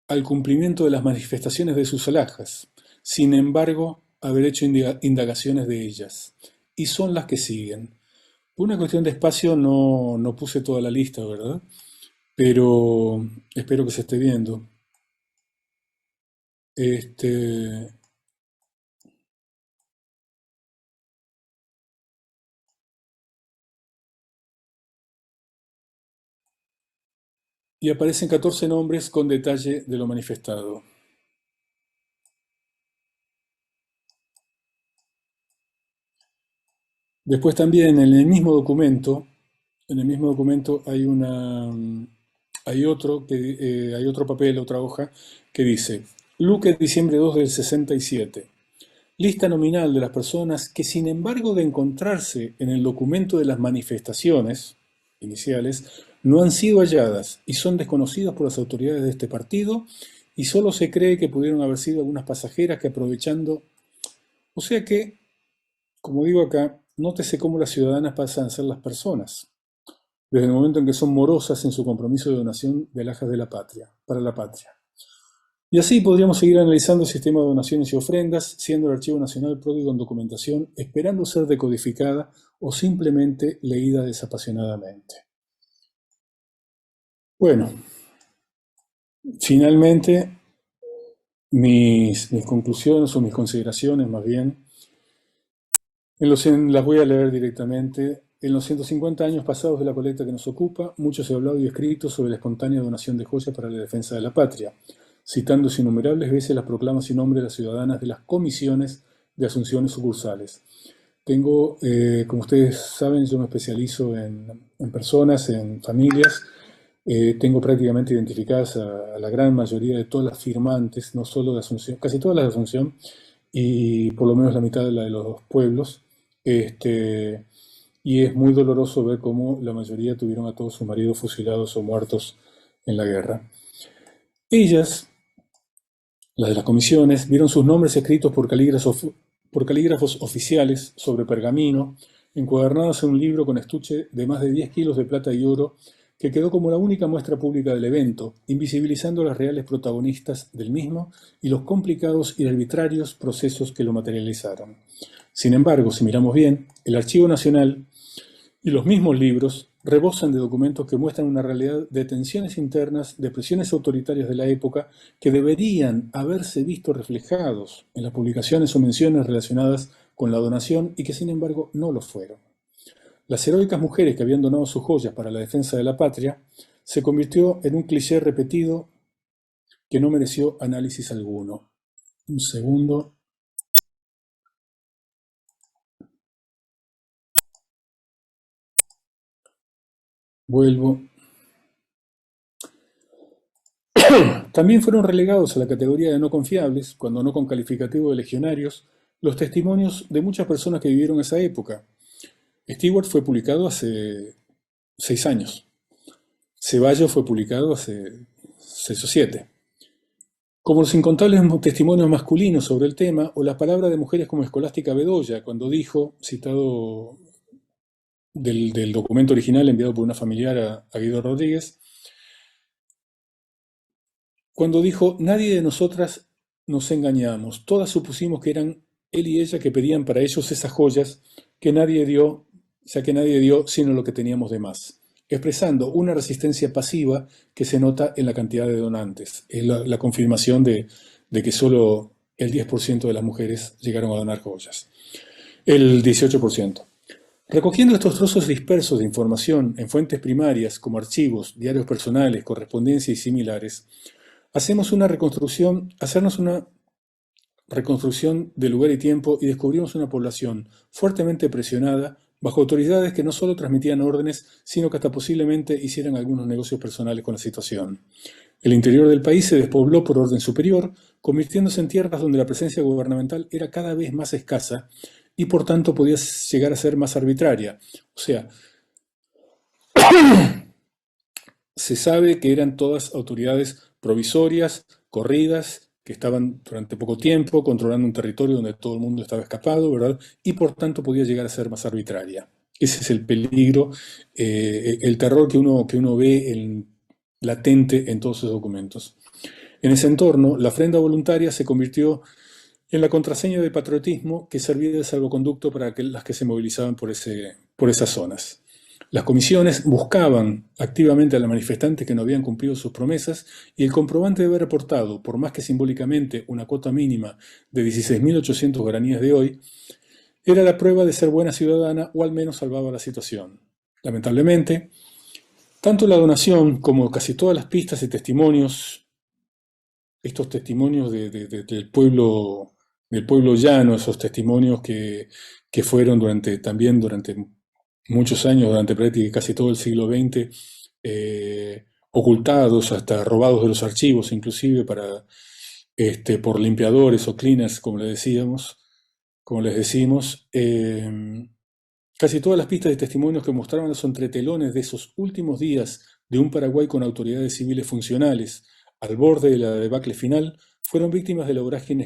S2: al cumplimiento de las manifestaciones de sus alhajas, sin embargo, haber hecho indagaciones de ellas. Y son las que siguen. Por una cuestión de espacio no puse toda la lista, ¿verdad? Pero espero que se esté viendo. Este, y aparecen 14 nombres con detalle de lo manifestado. Después también en el mismo documento hay otro papel, otra hoja que dice: Luque, diciembre 2 del 67. Lista nominal de las personas que, sin embargo de encontrarse en el documento de las manifestaciones iniciales, no han sido halladas y son desconocidas por las autoridades de este partido, y solo se cree que pudieron haber sido algunas pasajeras que, aprovechando. O sea que, como digo acá, nótese cómo las ciudadanas pasan a ser las personas, desde el momento en que son morosas en su compromiso de donación de alhajas de la patria, para la patria. Y así podríamos seguir analizando el sistema de donaciones y ofrendas, siendo el Archivo Nacional pródigo en documentación, esperando ser decodificada o simplemente leída desapasionadamente. Bueno, finalmente, mis conclusiones o mis consideraciones, más bien, las voy a leer directamente. En los 150 años pasados de la colecta que nos ocupa, mucho se ha hablado y escrito sobre la espontánea donación de joyas para la defensa de la patria, citándose innumerables veces las proclamas y nombres de las ciudadanas de las comisiones de asunciones sucursales. Como ustedes saben, yo me especializo en personas, en familias. Tengo prácticamente identificadas a la gran mayoría de todas las firmantes, no solo de Asunción, casi todas las de Asunción, y por lo menos la mitad de la de los pueblos. Este, y es muy doloroso ver cómo la mayoría tuvieron a todos sus maridos fusilados o muertos en la guerra. Ellas, las de las comisiones, vieron sus nombres escritos por calígrafos oficiales sobre pergamino, encuadernados en un libro con estuche de más de 10 kilos de plata y oro, que quedó como la única muestra pública del evento, invisibilizando a las reales protagonistas del mismo y los complicados y arbitrarios procesos que lo materializaron. Sin embargo, si miramos bien, el Archivo Nacional y los mismos libros rebosan de documentos que muestran una realidad de tensiones internas, de presiones autoritarias de la época, que deberían haberse visto reflejados en las publicaciones o menciones relacionadas con la donación y que sin embargo no lo fueron. Las heroicas mujeres que habían donado sus joyas para la defensa de la patria se convirtió en un cliché repetido que no mereció análisis alguno. Un segundo. Vuelvo. También fueron relegados a la categoría de no confiables, cuando no con calificativo de legionarios, los testimonios de muchas personas que vivieron esa época. Stewart fue publicado hace 6 años. Ceballos fue publicado hace 6 o 7. Como los incontables testimonios masculinos sobre el tema, o las palabras de mujeres como Escolástica Bedoya, cuando dijo, citado del documento original enviado por una familiar a Guido Rodríguez, cuando dijo: nadie de nosotras nos engañamos, todas supusimos que eran él y ella que pedían para ellos esas joyas que nadie dio, ya que nadie dio sino lo que teníamos de más, expresando una resistencia pasiva que se nota en la cantidad de donantes. Es la confirmación de que solo el 10% de las mujeres llegaron a donar joyas. El 18%. Recogiendo estos trozos dispersos de información en fuentes primarias como archivos, diarios personales, correspondencia y similares, hacernos una reconstrucción de lugar y tiempo y descubrimos una población fuertemente presionada bajo autoridades que no solo transmitían órdenes, sino que hasta posiblemente hicieran algunos negocios personales con la situación. El interior del país se despobló por orden superior, convirtiéndose en tierras donde la presencia gubernamental era cada vez más escasa y por tanto podía llegar a ser más arbitraria. O sea, se sabe que eran todas autoridades provisorias, corridas, que estaban durante poco tiempo controlando un territorio donde todo el mundo estaba escapado, ¿verdad? Y por tanto podía llegar a ser más arbitraria. Ese es el peligro, el terror que uno ve latente en todos esos documentos. En ese entorno, la ofrenda voluntaria se convirtió en la contraseña de patriotismo que servía de salvoconducto para las que se movilizaban por esas zonas. Las comisiones buscaban activamente a los manifestantes que no habían cumplido sus promesas y el comprobante de haber reportado, por más que simbólicamente, una cuota mínima de 16.800 guaraníes de hoy, era la prueba de ser buena ciudadana o al menos salvaba la situación. Lamentablemente, tanto la donación como casi todas las pistas y testimonios, estos testimonios del pueblo llano, esos testimonios que fueron durante muchos años, durante prácticamente casi todo el siglo XX, ocultados, hasta robados de los archivos, inclusive por limpiadores o cleaners, como les decimos. Casi todas las pistas de testimonios que mostraban los entretelones de esos últimos días de un Paraguay con autoridades civiles funcionales, al borde de la debacle final, fueron víctimas de la vorágine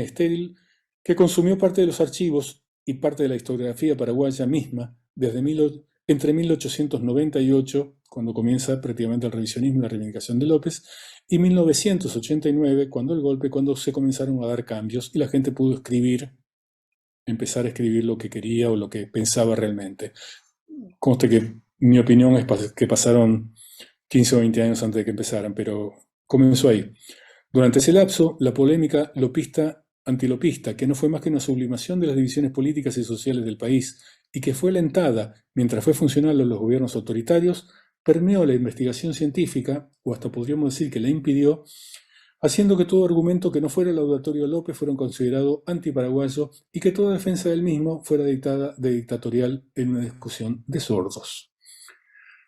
S2: estéril que consumió parte de los archivos y parte de la historiografía paraguaya misma entre 1898, cuando comienza prácticamente el revisionismo y la reivindicación de López, y 1989, cuando se comenzaron a dar cambios y la gente pudo empezar a escribir lo que quería o lo que pensaba realmente. Conste que mi opinión es que pasaron 15 o 20 años antes de que empezaran, pero comenzó ahí. Durante ese lapso, la polémica lopista-antilopista, que no fue más que una sublimación de las divisiones políticas y sociales del país, y que fue alentada mientras fue funcional a los gobiernos autoritarios, permeó la investigación científica, o hasta podríamos decir que la impidió, haciendo que todo argumento que no fuera laudatorio a López fuera considerado antiparaguayo y que toda defensa del mismo fuera dictada de dictatorial en una discusión de sordos.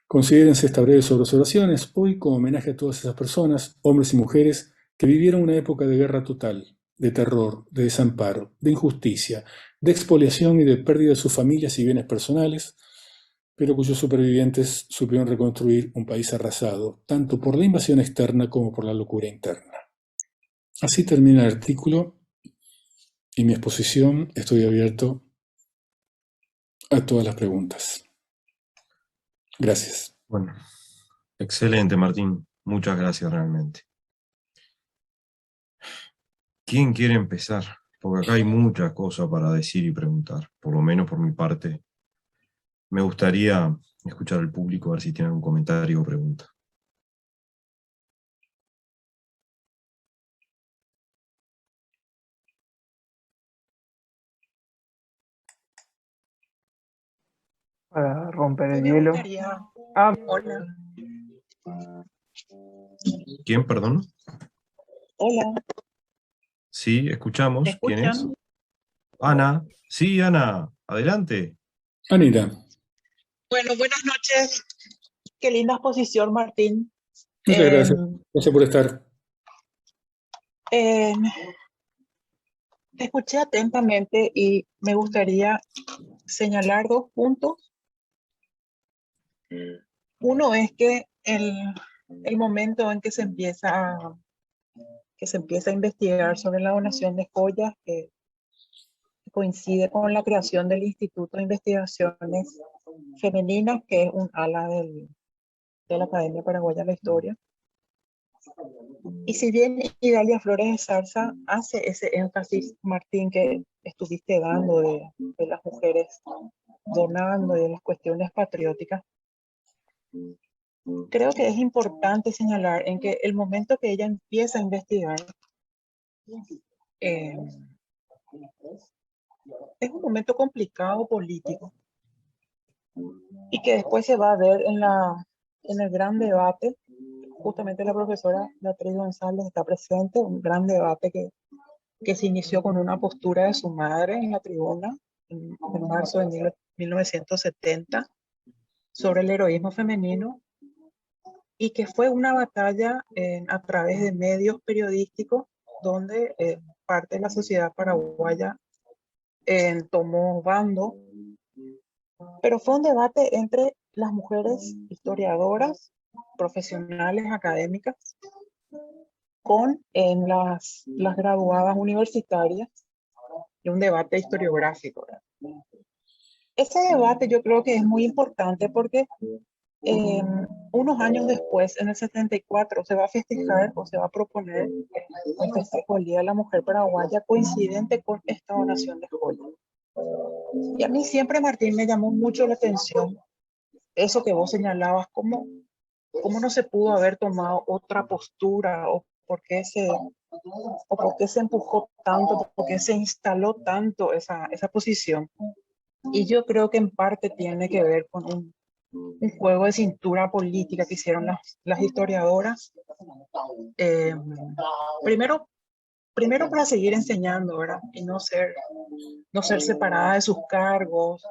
S2: Considérense estas breves observaciones hoy como homenaje a todas esas personas, hombres y mujeres, que vivieron una época de guerra total, de terror, de desamparo, de injusticia, de expoliación y de pérdida de sus familias y bienes personales, pero cuyos supervivientes supieron reconstruir un país arrasado, tanto por la invasión externa como por la locura interna. Así termina el artículo y mi exposición. Estoy abierto a todas las preguntas. Gracias.
S1: Bueno, excelente, Martín. Muchas gracias realmente. ¿Quién quiere empezar? Porque acá hay muchas cosas para decir y preguntar, por lo menos por mi parte. Me gustaría escuchar al público, a ver si tiene algún comentario o pregunta.
S3: Para romper el
S4: Me
S3: hielo.
S4: gustaría. Hola.
S1: ¿Quién, perdón?
S4: Hola.
S1: Sí, escuchamos.
S4: ¿Me
S1: ¿Quién es?
S4: escuchan?
S1: Ana. Sí, Ana, adelante.
S2: Anita.
S4: Bueno, buenas noches. Qué linda exposición, Martín.
S2: Muchas gracias.
S4: Em,
S2: Gracias por estar.
S4: em, Te escuché atentamente y me gustaría señalar dos puntos. Uno es que el momento en que que se empieza a investigar sobre la donación de joyas, que coincide con la creación del Instituto de Investigaciones Femeninas, que es un ala de la Academia Paraguaya de la Historia. Y si bien Idalia Flores de Zarza hace ese énfasis, Martín, que estuviste dando de las mujeres donando y de las cuestiones patrióticas, creo que es importante señalar en que el momento que ella empieza a investigar eh, es un momento complicado político y que después se va a ver en el gran debate. Justamente la profesora Beatriz González está presente, un gran debate que se inició con una postura de su madre en la tribuna en marzo de 1970 sobre el heroísmo femenino, y que fue una batalla a través de medios periodísticos donde parte de la sociedad paraguaya tomó bando, pero fue un debate entre las mujeres historiadoras, profesionales, académicas, con las graduadas universitarias, y un debate historiográfico, ¿verdad? Ese debate yo creo que es muy importante porque unos años después, en el 74, se va a festejar o se va a proponer el festejo del Día de la Mujer Paraguaya coincidente con esta donación de joyas. Y a mí siempre, Martín, me llamó mucho la atención eso que vos señalabas, cómo no se pudo haber tomado otra postura o por qué se empujó tanto, por qué se instaló tanto esa posición. Y yo creo que en parte tiene que ver con un juego de cintura política que hicieron las historiadoras. Primero para seguir enseñando, ¿verdad? Y no ser separada de sus cargos.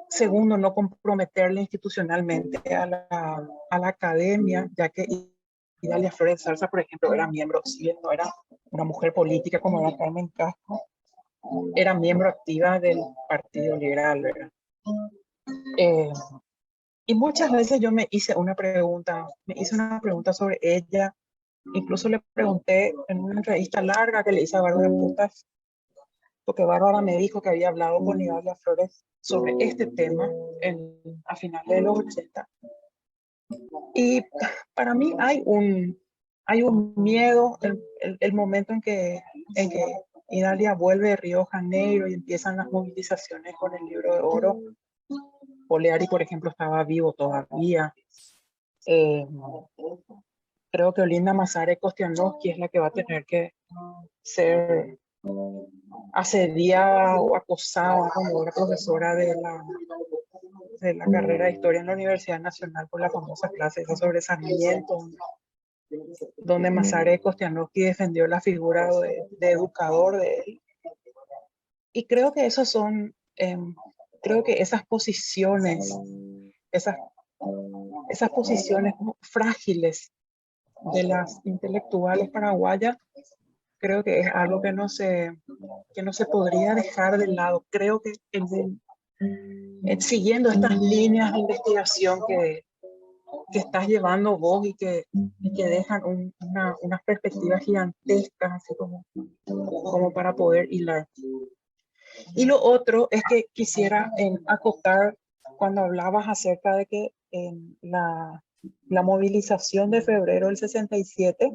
S4: Segundo, no comprometerle institucionalmente a la academia, ya que Idalia Flores de Zarza, por ejemplo, era miembro, si bien no era una mujer política como era Carmen Casco, era miembro activa del Partido Liberal, ¿verdad? Y muchas veces yo me hice una pregunta sobre ella. Incluso le pregunté en una entrevista larga que le hice a Bárbara Putas, porque Bárbara me dijo que había hablado con Idalia Flores sobre este tema a finales de los 80. Y para mí hay un miedo, el momento en que Idalia vuelve de Río de Janeiro y empiezan las movilizaciones con el Libro de Oro. Oleari, por ejemplo, estaba vivo todavía. Creo que Olinda Mazare Kostianowski es la que va a tener que ser asediada o acosada como era profesora de la carrera de Historia en la Universidad Nacional por la famosa clase de sobre Sarmiento, donde Mazare Kostianowski defendió la figura de educador de él. Y creo que esos son, creo que esas posiciones frágiles de las intelectuales paraguayas, creo que es algo que no se podría dejar de lado. Creo que siguiendo estas líneas de investigación que estás llevando vos y que dejan unas perspectivas gigantescas, así como para poder hilar. Y lo otro es que quisiera acotar cuando hablabas acerca de que la movilización de febrero del 67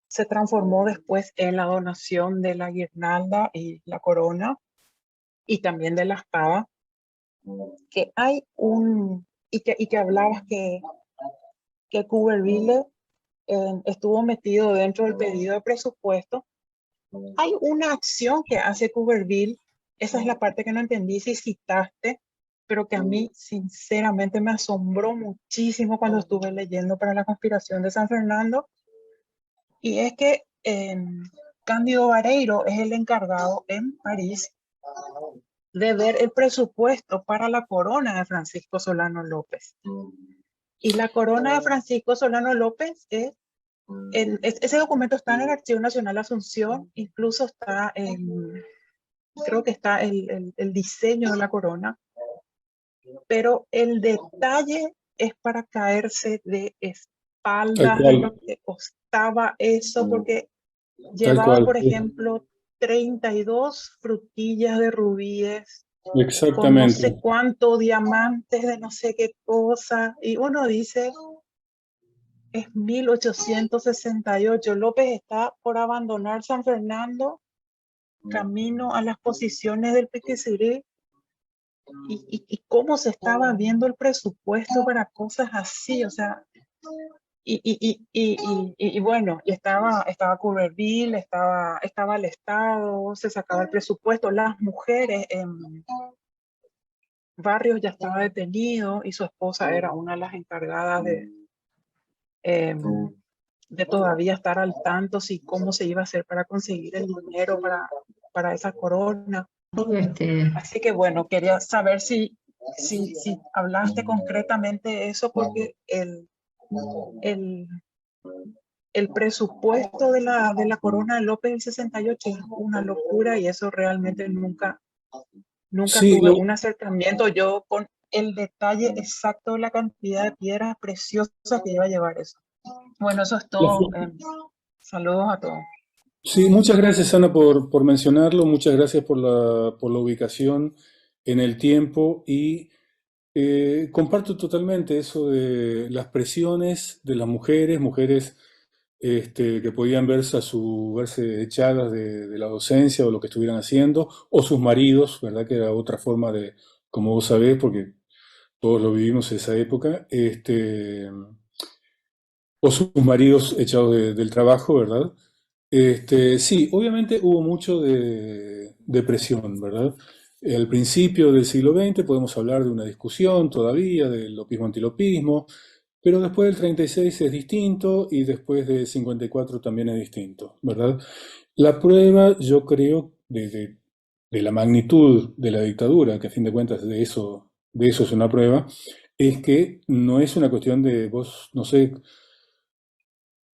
S4: se transformó después en la donación de la guirnalda y la corona y también de la espada, que hay y que hablabas que Cuberville estuvo metido dentro del pedido de presupuesto. Hay una acción que hace Cuberville, esa es la parte que no entendí si citaste, pero que a mí sinceramente me asombró muchísimo cuando estuve leyendo para la conspiración de San Fernando, y es que Cándido Vareiro es el encargado en París de ver el presupuesto para la corona de Francisco Solano López. Y la corona de Francisco Solano López ese documento está en el Archivo Nacional Asunción, incluso está creo que está el diseño de la corona, pero el detalle es para caerse de
S2: Tal
S4: espaldas de lo
S2: cual,
S4: que costaba eso, porque
S2: tal
S4: llevaba,
S2: cual.
S4: por ejemplo, 32 frutillas de rubíes, con no sé
S2: Exactamente.
S4: cuántos diamantes de no sé qué cosa, y uno dice, es 1868, López está por abandonar San Fernando, camino a las posiciones del Piquisirí, y cómo se estaba viendo el presupuesto para cosas así, o sea, y bueno, y estaba Courreville, estaba el Estado, se sacaba el presupuesto, las mujeres en Barrios ya estaba detenido y su esposa era una de las encargadas de todavía estar al tanto si cómo se iba a hacer para conseguir el dinero para esa corona. Así que bueno, quería saber si hablaste concretamente de eso, porque el, el presupuesto de la corona de López del 68 es una locura, y eso realmente nunca
S2: Sí,
S4: tuve un acercamiento yo con el detalle exacto de la cantidad de piedras preciosas que iba a llevar eso. Bueno, eso es todo. Saludos a todos.
S2: sí, muchas gracias, Ana, por mencionarlo. Muchas gracias por la ubicación en el tiempo y comparto totalmente eso de las presiones de las mujeres que podían verse echadas de la docencia o lo que estuvieran haciendo, o sus maridos, ¿verdad? Que era otra forma de, como vos sabés, porque todos lo vivimos en esa época, o sus maridos echados del trabajo, ¿verdad? Sí, obviamente hubo mucho de presión, ¿verdad? Al principio del siglo XX podemos hablar de una discusión todavía del lopismo-antilopismo, pero después del 36 es distinto y después del 54 también es distinto, ¿verdad? La prueba, yo creo, de la magnitud de la dictadura, que a fin de cuentas de eso es una prueba, es que no es una cuestión de vos, no sé,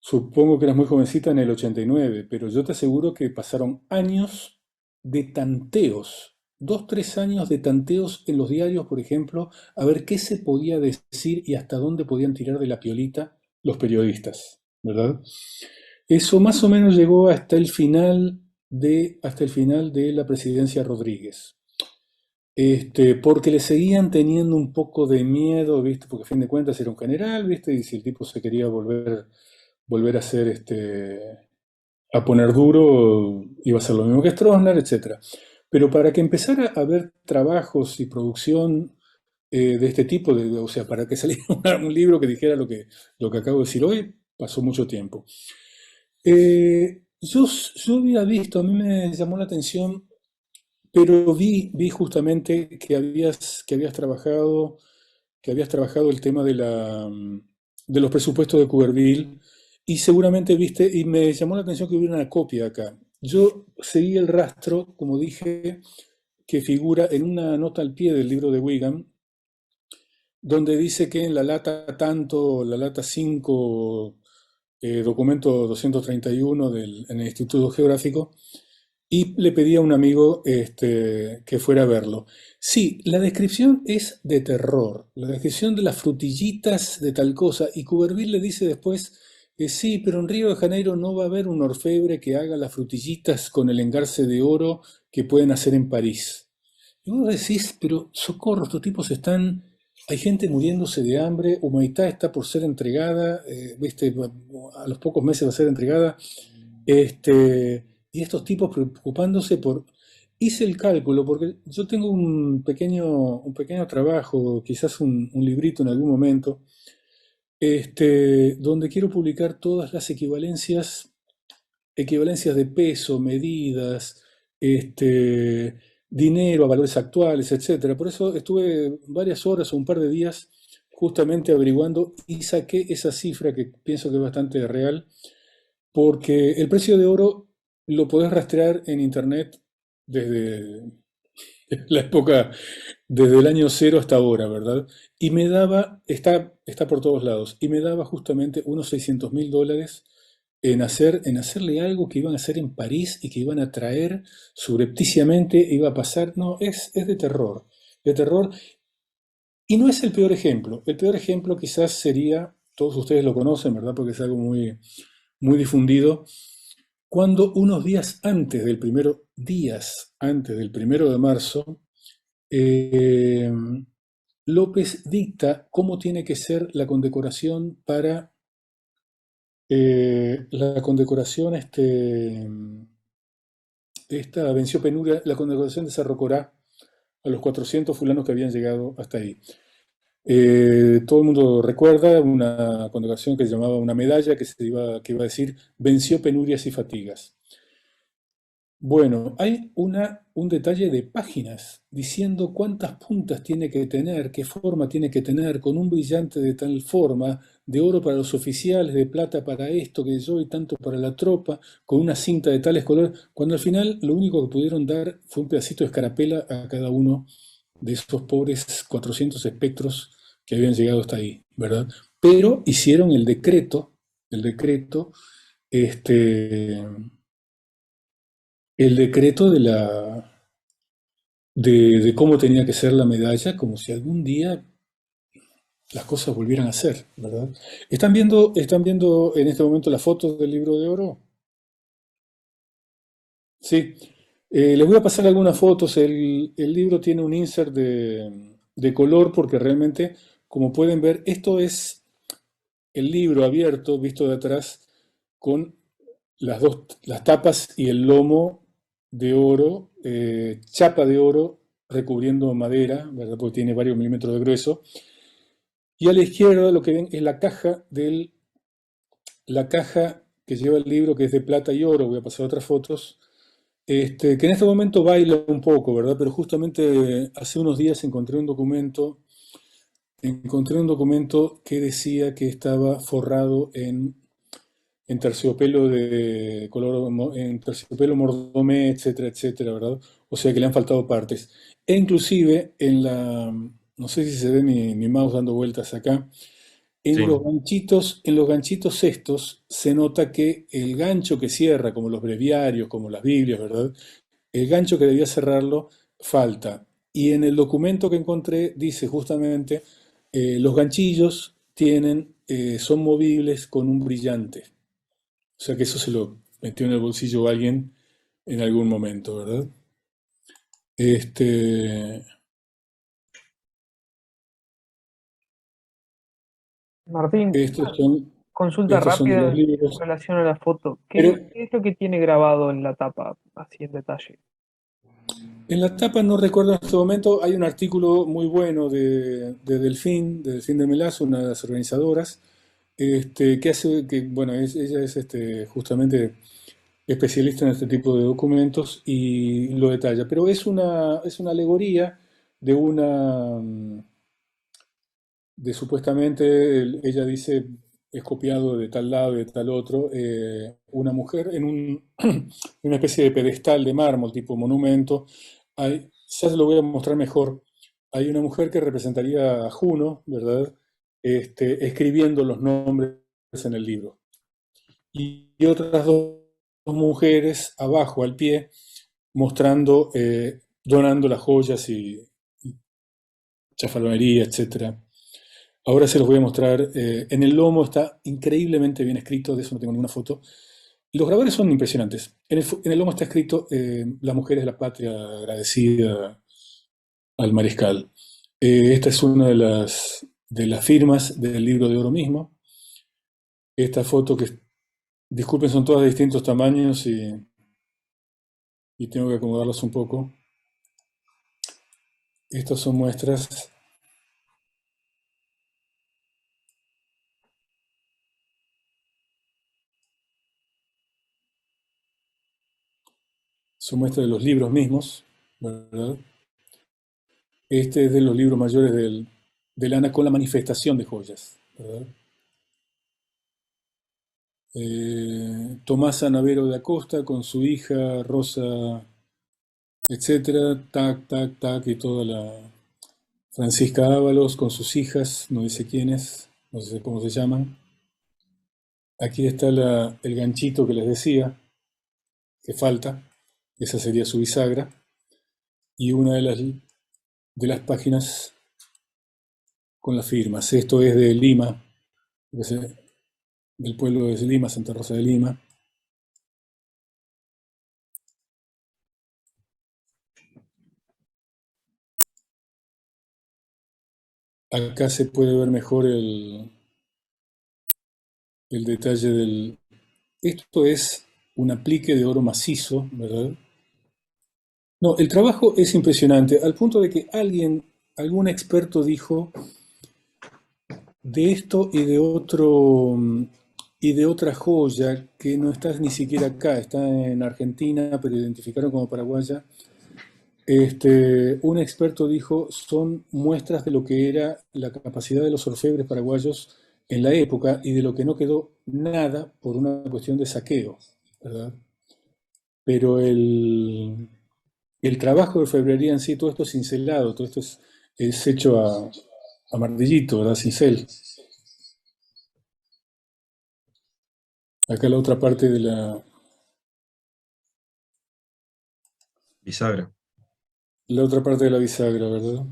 S2: supongo que eras muy jovencita en el 89, pero yo te aseguro que pasaron años de tanteos, 2, 3 años de tanteos en los diarios, por ejemplo, a ver qué se podía decir y hasta dónde podían tirar de la piolita los periodistas, ¿verdad? Eso más o menos llegó hasta el final de la presidencia Rodríguez. Porque le seguían teniendo un poco de miedo, ¿viste? Porque a fin de cuentas era un general, ¿viste? Y si el tipo se quería volver a hacer a poner duro, iba a ser lo mismo que Stroessner, etcétera. Pero para que empezara a haber trabajos y producción de este tipo, o sea, para que saliera un libro que dijera lo que acabo de decir hoy, pasó mucho tiempo. Yo había visto, a mí me llamó la atención, pero vi justamente que habías trabajado el tema de los presupuestos de Cuberville, y seguramente viste, y me llamó la atención que hubiera una copia acá. Yo seguí el rastro, como dije, que figura en una nota al pie del libro de Wigan, donde dice que en la lata tanto, la lata 5, documento 231 en el Instituto Geográfico, y le pedí a un amigo que fuera a verlo. Sí, la descripción es de terror, la descripción de las frutillitas de tal cosa, y Cuberville le dice después que sí, pero en Río de Janeiro no va a haber un orfebre que haga las frutillitas con el engarce de oro que pueden hacer en París. Y vos decís, pero socorro, estos tipos hay gente muriéndose de hambre, Humaitá está por ser entregada, ¿viste? A los pocos meses va a ser entregada, y estos tipos preocupándose por... Hice el cálculo, porque yo tengo un pequeño trabajo, quizás un librito en algún momento, donde quiero publicar todas las equivalencias de peso, medidas, dinero a valores actuales, etcétera. Por eso estuve varias horas o un par de días justamente averiguando y saqué esa cifra que pienso que es bastante real, porque el precio de oro lo podés rastrear en internet desde la época desde el año cero hasta ahora, ¿verdad? Y me daba, está por todos lados, y me daba justamente unos $600.000 en hacerle algo que iban a hacer en París y que iban a traer subrepticiamente, iba a pasar. No, es de terror, de terror. Y no es el peor ejemplo. El peor ejemplo quizás sería, todos ustedes lo conocen, ¿verdad? Porque es algo muy, muy difundido, cuando unos días antes del 1 de marzo, eh, López dicta cómo tiene que ser la condecoración para la condecoración, esta venció penuria, la condecoración de Cerro Corá a los 400 fulanos que habían llegado hasta ahí. Todo el mundo recuerda una condecoración que se llamaba una medalla que iba a decir venció penurias y fatigas. Bueno, hay un detalle de páginas diciendo cuántas puntas tiene que tener, qué forma tiene que tener, con un brillante de tal forma, de oro para los oficiales, de plata para esto, que yo y tanto para la tropa, con una cinta de tales colores, cuando al final lo único que pudieron dar fue un pedacito de escarapela a cada uno de esos pobres 400 espectros que habían llegado hasta ahí, ¿verdad? Pero hicieron este, el decreto de cómo tenía que ser la medalla, como si algún día las cosas volvieran a ser, ¿verdad? ¿Están viendo en este momento las fotos del libro de oro? Sí. Les voy a pasar algunas fotos. El libro tiene un insert de color porque realmente, como pueden ver, esto es el libro abierto, visto de atrás, con las tapas y el lomo de oro, chapa de oro recubriendo madera, ¿verdad? Porque tiene varios milímetros de grueso. Y a la izquierda lo que ven es la caja que lleva el libro, que es de plata y oro. Voy a pasar otras fotos. Que en este momento baila un poco, ¿verdad? Pero justamente hace unos días encontré un documento que decía que estaba forrado en terciopelo de color, en terciopelo mordomé, etcétera, etcétera, ¿verdad? O sea que le han faltado partes. E inclusive no sé si se ve mi mouse dando vueltas acá,
S1: Sí,
S2: en los ganchitos estos se nota que el gancho que cierra, como los breviarios, como las Biblias, ¿verdad? El gancho que debía cerrarlo falta. Y en el documento que encontré dice justamente, los ganchillos son movibles con un brillante. O sea que eso se lo metió en el bolsillo alguien en algún momento, ¿verdad? Este,
S3: Martín,
S2: estos son,
S3: consulta
S2: estos son de los
S3: rápida en
S2: libros.
S3: relación a la foto.
S2: Pero
S3: ¿Qué es lo que tiene grabado en la tapa, así en detalle?
S2: en la tapa no recuerdo en este momento, hay un artículo muy bueno de Delfín de Melazo, una de las organizadoras, bueno, ella es justamente especialista en este tipo de documentos y lo detalla. Pero es una alegoría de de supuestamente, ella dice, es copiado de tal lado y de tal otro, una mujer en una especie de pedestal de mármol, tipo monumento. Ya se lo voy a mostrar mejor. Hay una mujer que representaría a Juno, ¿verdad? Escribiendo los nombres en el libro. Y otras dos mujeres abajo, al pie, mostrando, donando las joyas y chafalonería, etcétera. Ahora se los voy a mostrar. En el lomo está increíblemente bien escrito, de eso no tengo ninguna foto. Los grabadores son impresionantes. En el lomo está escrito, la mujer es la patria agradecida al mariscal. Esta es una de las firmas del libro de oro mismo. Esta foto que, disculpen, son todas de distintos tamaños y tengo que acomodarlas un poco. Estas son muestras de los libros mismos, ¿verdad? Este es de los libros mayores del Ana con la manifestación de joyas, ¿verdad? Tomasa Navero de Acosta con su hija Rosa etcétera, tac, tac, tac, y toda la Francisca Ábalos con sus hijas, no dice quiénes, no sé cómo se llaman. Aquí está el ganchito que les decía, que falta, esa sería su bisagra, y una de las páginas con las firmas. Esto es de Lima, del pueblo de Lima, Santa Rosa de Lima. Acá se puede ver mejor el detalle del... Esto es un aplique de oro macizo, ¿verdad? No, el trabajo es impresionante, al punto de que algún experto dijo de esto y de otra joya que no está ni siquiera acá, está en Argentina, pero identificaron como paraguaya. Un experto dijo, son muestras de lo que era la capacidad de los orfebres paraguayos en la época y de lo que no quedó nada por una cuestión de saqueo, ¿verdad? Pero el trabajo de orfebrería en sí, todo esto es cincelado, todo esto es hecho a martillito, ¿verdad? Cincel. Acá la otra parte de
S1: Bisagra.
S2: la otra parte de la bisagra, ¿verdad?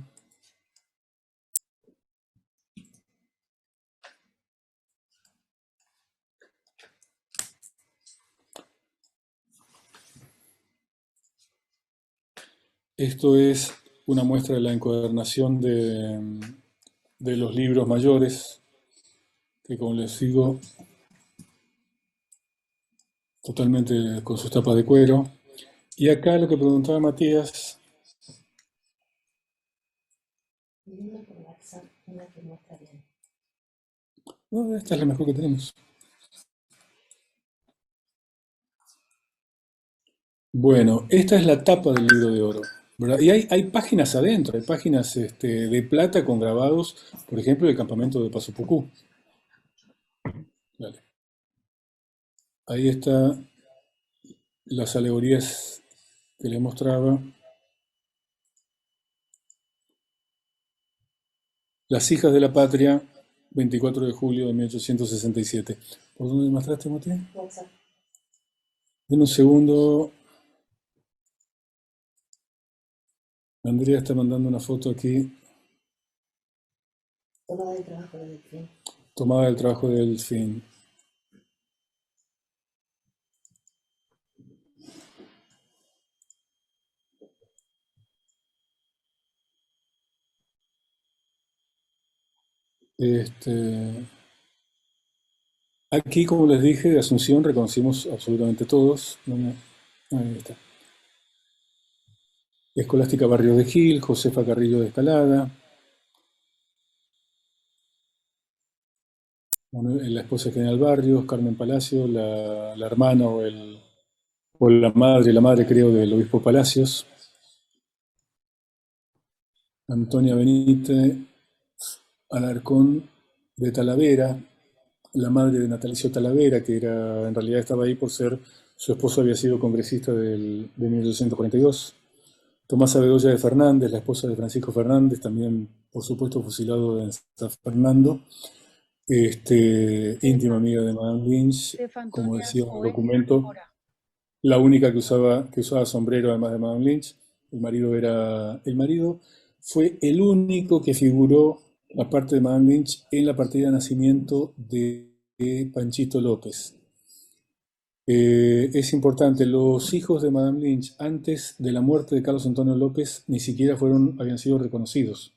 S2: Esto es una muestra de la encuadernación de los libros mayores, que como les digo, totalmente con sus tapas de cuero. Y acá lo que preguntaba Matías, no, esta es la mejor que tenemos. Bueno, esta es la tapa del libro de oro, ¿verdad? Y hay páginas adentro, hay páginas de plata con grabados, por ejemplo, del campamento de Paso Pucú. Dale. Ahí está las alegorías que les mostraba. Las hijas de la patria, 24 de julio de 1867. ¿Por dónde mostraste, Matías? Denme un segundo. Andrea está mandando una foto aquí. Tomada del trabajo de Delfín. Tomada del trabajo de Delfín. Aquí, como les dije, de Asunción reconocimos absolutamente todos. Ahí está. Escolástica Barrios de Gil, Josefa Carrillo de Escalada, la esposa de General Barrios, Carmen Palacio, la hermana o la madre creo, del obispo Palacios, Antonia Benítez Alarcón de Talavera, la madre de Natalicio Talavera, que en realidad estaba ahí por ser, su esposo había sido congresista de 1842. Tomasa Bedoya de Fernández, la esposa de Francisco Fernández, también, por supuesto, fusilado en San Fernando. Íntima amiga de Madame Lynch, como decía un documento, la única que usaba sombrero además de Madame Lynch. El marido fue el único que figuró, aparte de Madame Lynch, en la partida de nacimiento de Panchito López. Es importante, los hijos de Madame Lynch, antes de la muerte de Carlos Antonio López, ni siquiera habían sido reconocidos.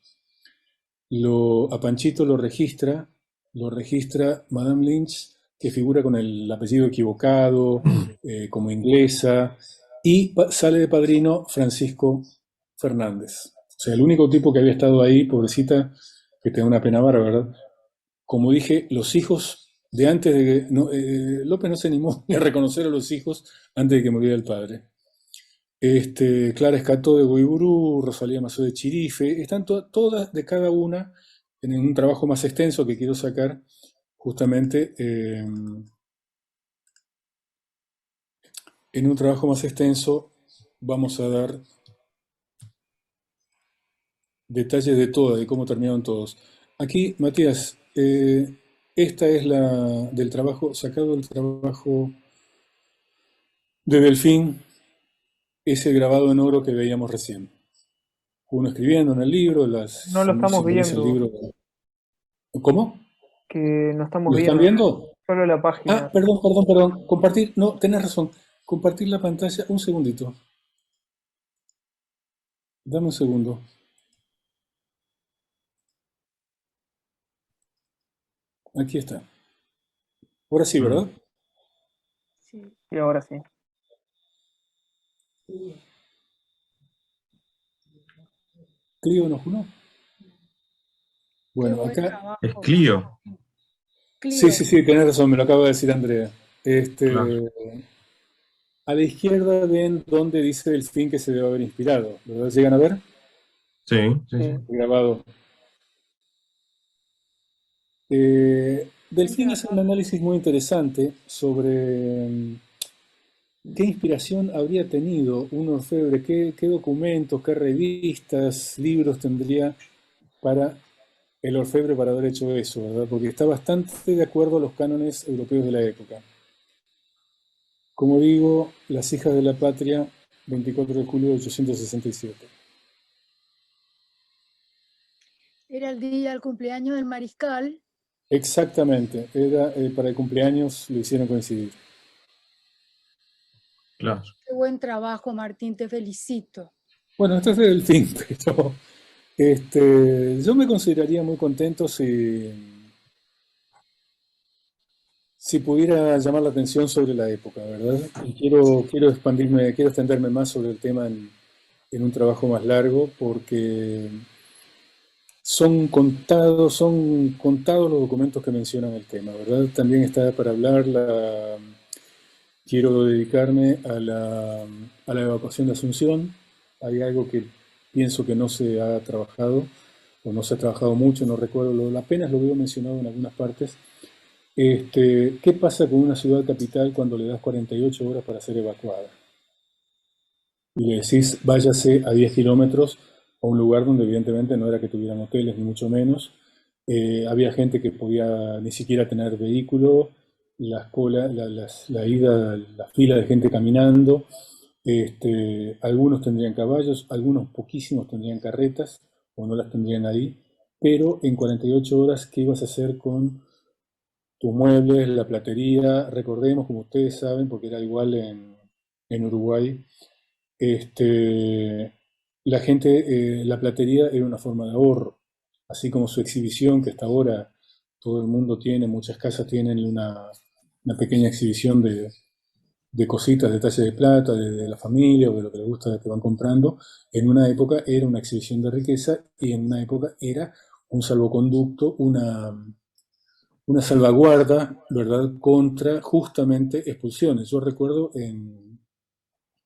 S2: A Panchito lo registra Madame Lynch, que figura con el apellido equivocado, como inglesa, y sale de padrino Francisco Fernández. O sea, el único tipo que había estado ahí, pobrecita, que te da una pena bárbara, ¿verdad? Como dije, los hijos de antes de que... López no se animó ni a reconocer a los hijos antes de que muriera el padre. Clara Escató de Guiburú, Rosalía Mazó de Chirife, están todas de cada una en un trabajo más extenso que quiero sacar justamente en un trabajo más extenso vamos a dar detalles de todo, de cómo terminaron todos. Aquí, Matías, esta es la del trabajo, sacado del trabajo de Delfín, ese grabado en oro que veíamos recién. Uno escribiendo en el libro,
S3: No lo estamos
S2: simboliza el
S3: viendo,
S2: libro. ¿Cómo?
S3: que no estamos
S2: ¿Lo están
S3: viendo,
S2: viendo?
S3: solo la
S2: Ah,
S3: página.
S2: perdón. Compartir, no, tenés razón. Compartir la pantalla, un segundito. Dame un segundo. Aquí está. Ahora sí, ¿verdad?
S3: Sí, y ahora sí.
S2: Clio no Juno.
S5: Qué
S2: Bueno,
S5: buen
S2: acá.
S1: Es
S5: trabajo.
S1: Clio,
S5: Clio.
S2: Sí, tenés razón, me lo acaba de decir Andrea.
S1: claro.
S2: A la izquierda ven dónde dice Delfín que se debe haber inspirado, ¿verdad? ¿Llegan a ver?
S1: Sí, sí, sí.
S3: Sí.
S2: Grabado.
S5: Buen
S2: Delfín hace un
S5: trabajo.
S2: análisis muy interesante sobre qué inspiración habría tenido un orfebre, qué documentos, qué revistas, libros tendría para el orfebre para haber hecho eso, ¿verdad? Porque está bastante de acuerdo a los cánones europeos de la época. Como digo, Las hijas de la patria, 24 de julio de 1867.
S5: Era el día del cumpleaños del mariscal.
S2: Exactamente, era para el cumpleaños, lo hicieron coincidir.
S1: Claro.
S5: Qué buen trabajo, Martín, te felicito.
S2: Bueno, esto es del fin, pero yo me consideraría muy contento si pudiera llamar la atención sobre la época, ¿verdad? Y quiero expandirme, quiero extenderme más sobre el tema en un trabajo más largo, porque son contados los documentos que mencionan el tema, ¿verdad? También está para hablar quiero dedicarme a la evacuación de Asunción. Hay algo que pienso que no se ha trabajado, o no se ha trabajado mucho, no recuerdo, apenas lo veo mencionado en algunas partes. ¿Qué pasa con una ciudad capital cuando le das 48 horas para ser evacuada? Y le decís, váyase a 10 kilómetros a un lugar donde evidentemente no era que tuvieran hoteles, ni mucho menos. Había gente que podía ni siquiera tener vehículo, las colas, la ida, la fila de gente caminando. Algunos tendrían caballos, algunos poquísimos tendrían carretas o no las tendrían ahí. Pero en 48 horas, ¿qué ibas a hacer con tus muebles, la platería? Recordemos, como ustedes saben, porque era igual en Uruguay, este, la gente, la platería era una forma de ahorro, así como su exhibición, que hasta ahora todo el mundo tiene, muchas casas tienen una pequeña exhibición de cositas, detalles de plata, de la familia o de lo que les gusta que van comprando. En una época era una exhibición de riqueza y en una época era un salvoconducto, una salvaguarda, ¿verdad?, contra justamente expulsiones. Yo recuerdo en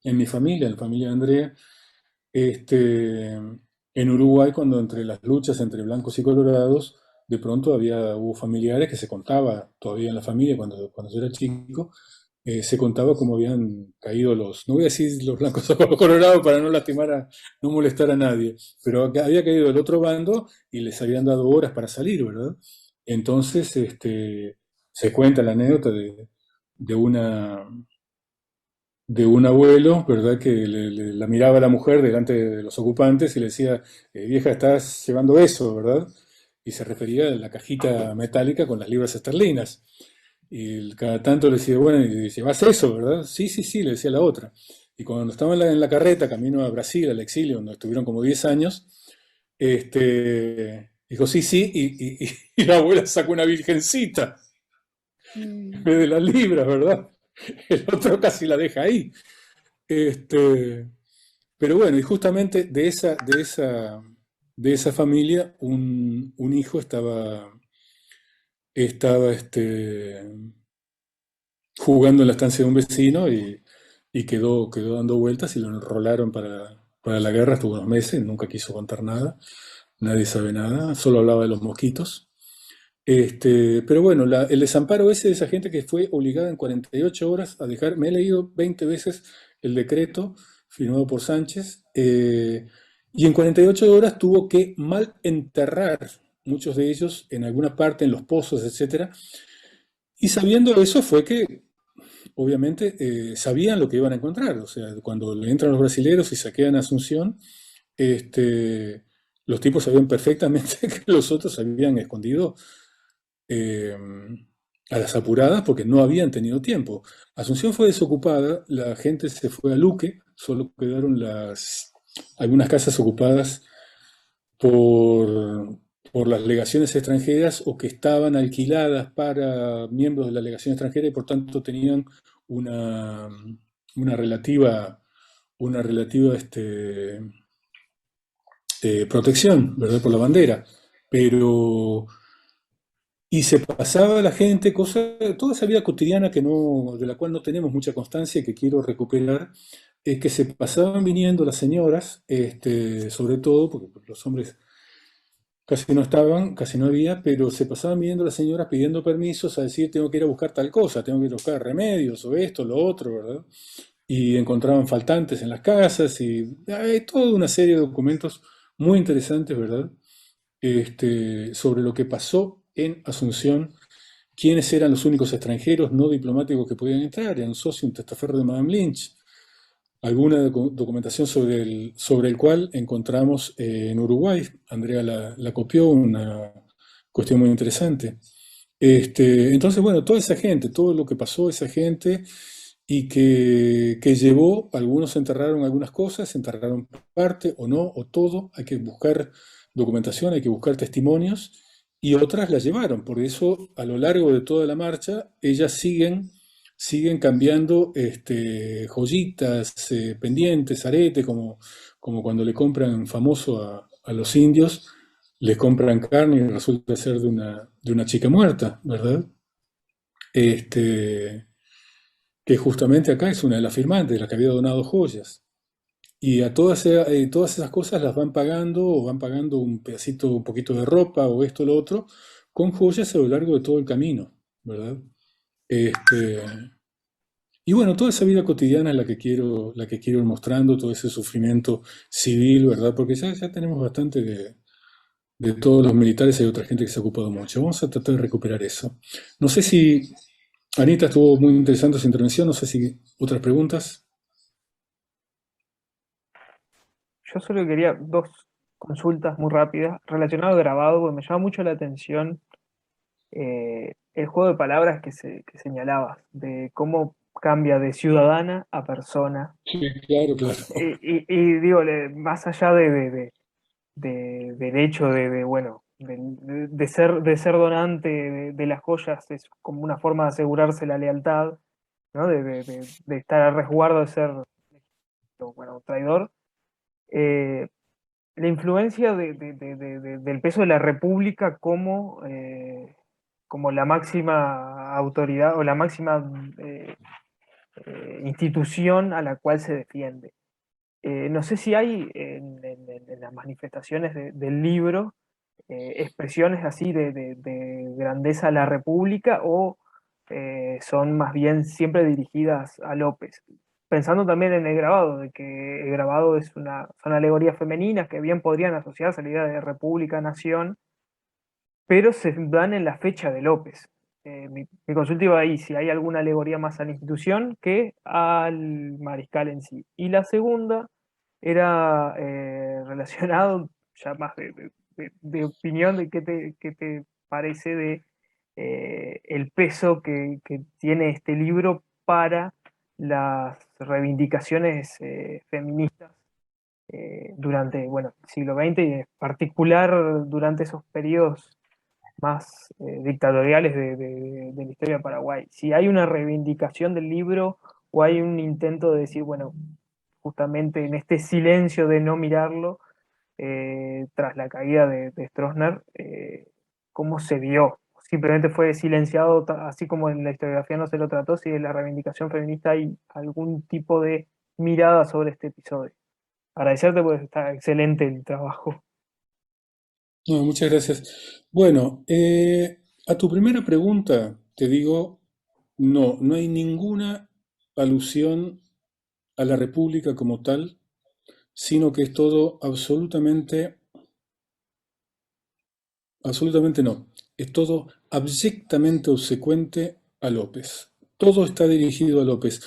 S2: mi familia, en la familia de Andrea, en Uruguay, cuando entre las luchas entre blancos y colorados, de pronto hubo familiares que se contaba todavía en la familia, cuando yo era chico, se contaba cómo habían caído no voy a decir los blancos o los colorados para no lastimar no molestar a nadie, pero había caído el otro bando y les habían dado horas para salir, ¿verdad? Entonces, se cuenta la anécdota de una de un abuelo, ¿verdad? Que la miraba a la mujer delante de los ocupantes y le decía, vieja, estás llevando eso, ¿verdad? Y se refería a la cajita metálica con las libras esterlinas. Y cada tanto le decía, bueno, y llevas eso, ¿verdad? Sí, le decía la otra. Y cuando estaba en la carreta, camino a Brasil, al exilio, donde estuvieron como 10 años, dijo, sí, y la abuela sacó una virgencita en vez de las libras, ¿verdad? El otro casi la deja ahí. Pero bueno, y justamente de esa familia, un hijo estaba jugando en la estancia de un vecino y quedó dando vueltas y lo enrolaron para la guerra, estuvo unos meses, nunca quiso contar nada, nadie sabe nada, solo hablaba de los mosquitos. Pero bueno, el desamparo ese de esa gente que fue obligada en 48 horas a me he leído 20 veces el decreto firmado por Sánchez, Y en 48 horas tuvo que mal enterrar muchos de ellos en alguna parte, en los pozos, etcétera. Y sabiendo eso fue que, obviamente, sabían lo que iban a encontrar. O sea, cuando le entran los brasileros y saquean Asunción, este, los tipos sabían perfectamente que los otros se habían escondido eh, a las apuradas porque no habían tenido tiempo. Asunción fue desocupada, la gente se fue a Luque, solo quedaron algunas casas ocupadas por, por las legaciones extranjeras o que estaban alquiladas para miembros de la legación extranjera y por tanto tenían una, una relativa, una relativa protección, ¿verdad? Por la bandera. Pero y se pasaba la gente, toda esa vida cotidiana de la cual no tenemos mucha constancia y que quiero recuperar, es que se pasaban viniendo las señoras, sobre todo, porque los hombres casi no estaban, casi no había, pero se pasaban viniendo las señoras pidiendo permisos a decir, tengo que ir a buscar tal cosa, tengo que ir a buscar remedios, o esto, lo otro, ¿verdad? Y encontraban faltantes en las casas, y hay toda una serie de documentos muy interesantes, ¿verdad? Sobre lo que pasó en Asunción, quiénes eran los únicos extranjeros no diplomáticos que podían entrar, era un socio, un testaferro de Madame Lynch, alguna documentación sobre el cual encontramos en Uruguay. Andrea la copió, una cuestión muy interesante. Entonces, bueno, toda esa gente, todo lo que pasó esa gente y que llevó, algunos enterraron algunas cosas, enterraron parte o no, o todo, hay que buscar documentación, hay que buscar testimonios, y otras las llevaron. Por eso, a lo largo de toda la marcha, ellas siguen cambiando joyitas, pendientes, arete, como cuando le compran famoso a los indios, les compran carne y resulta ser de una chica muerta, ¿verdad? Que justamente acá es una de las firmantes, la que había donado joyas. Y a todas esas cosas las van pagando, o van pagando un pedacito, un poquito de ropa, o esto o lo otro, con joyas a lo largo de todo el camino, ¿verdad? Este, y bueno, toda esa vida cotidiana es la que quiero ir mostrando, todo ese sufrimiento civil, ¿verdad? Porque ya tenemos bastante de todos los militares, hay otra gente que se ha ocupado mucho. Vamos a tratar de recuperar eso. No sé si, Anita, estuvo muy interesante su intervención, no sé si otras preguntas.
S3: Yo solo quería dos consultas muy rápidas relacionadas al grabado, porque me llama mucho la atención el juego de palabras que señalabas, de cómo cambia de ciudadana a persona.
S2: Sí, claro, claro.
S3: Y digo, más allá del hecho bueno, de ser donante de las joyas, es como una forma de asegurarse la lealtad, ¿no? De estar a resguardo de ser, bueno, un traidor. Eh, la influencia del peso de la República como la máxima autoridad o la máxima institución a la cual se defiende. No sé si hay en las manifestaciones del libro expresiones así de grandeza a la República o son más bien siempre dirigidas a López. Pensando también en el grabado, de que el grabado son alegorías femeninas que bien podrían asociarse a la idea de república, nación, pero se dan en la fecha de López. Mi consulta iba ahí, si hay alguna alegoría más a la institución que al mariscal en sí. Y la segunda era relacionado, ya más de opinión, de qué te parece de el peso que tiene este libro para las reivindicaciones feministas durante, bueno, el siglo XX y en particular durante esos periodos más dictatoriales de la historia de Paraguay. Si hay una reivindicación del libro o hay un intento de decir, bueno, justamente en este silencio de no mirarlo, tras la caída de Stroessner, cómo se vio. Simplemente fue silenciado, así como en la historiografía no se lo trató, si en la reivindicación feminista hay algún tipo de mirada sobre este episodio. Agradecerte porque está excelente el trabajo.
S2: No, muchas gracias. Bueno, a tu primera pregunta te digo, no hay ninguna alusión a la República como tal, sino que es todo absolutamente no, es todo abyectamente obsecuente a López. Todo está dirigido a López.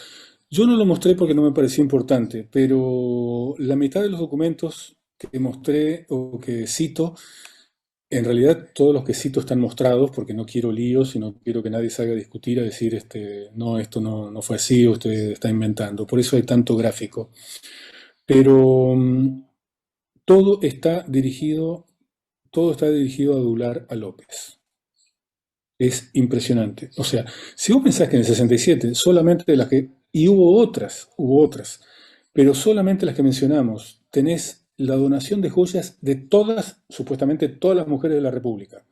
S2: Yo no lo mostré porque no me pareció importante, pero la mitad de los documentos que mostré o que cito, en realidad todos los que cito están mostrados porque no quiero líos y no quiero que nadie salga a discutir, a decir, no, esto no fue así, usted está inventando. Por eso hay tanto gráfico. Pero todo está dirigido a adular a López. Es impresionante. O sea, si vos pensás que en el 67 solamente las que, y hubo otras, pero solamente las que mencionamos, tenés la donación de joyas de todas, supuestamente todas las mujeres de la República.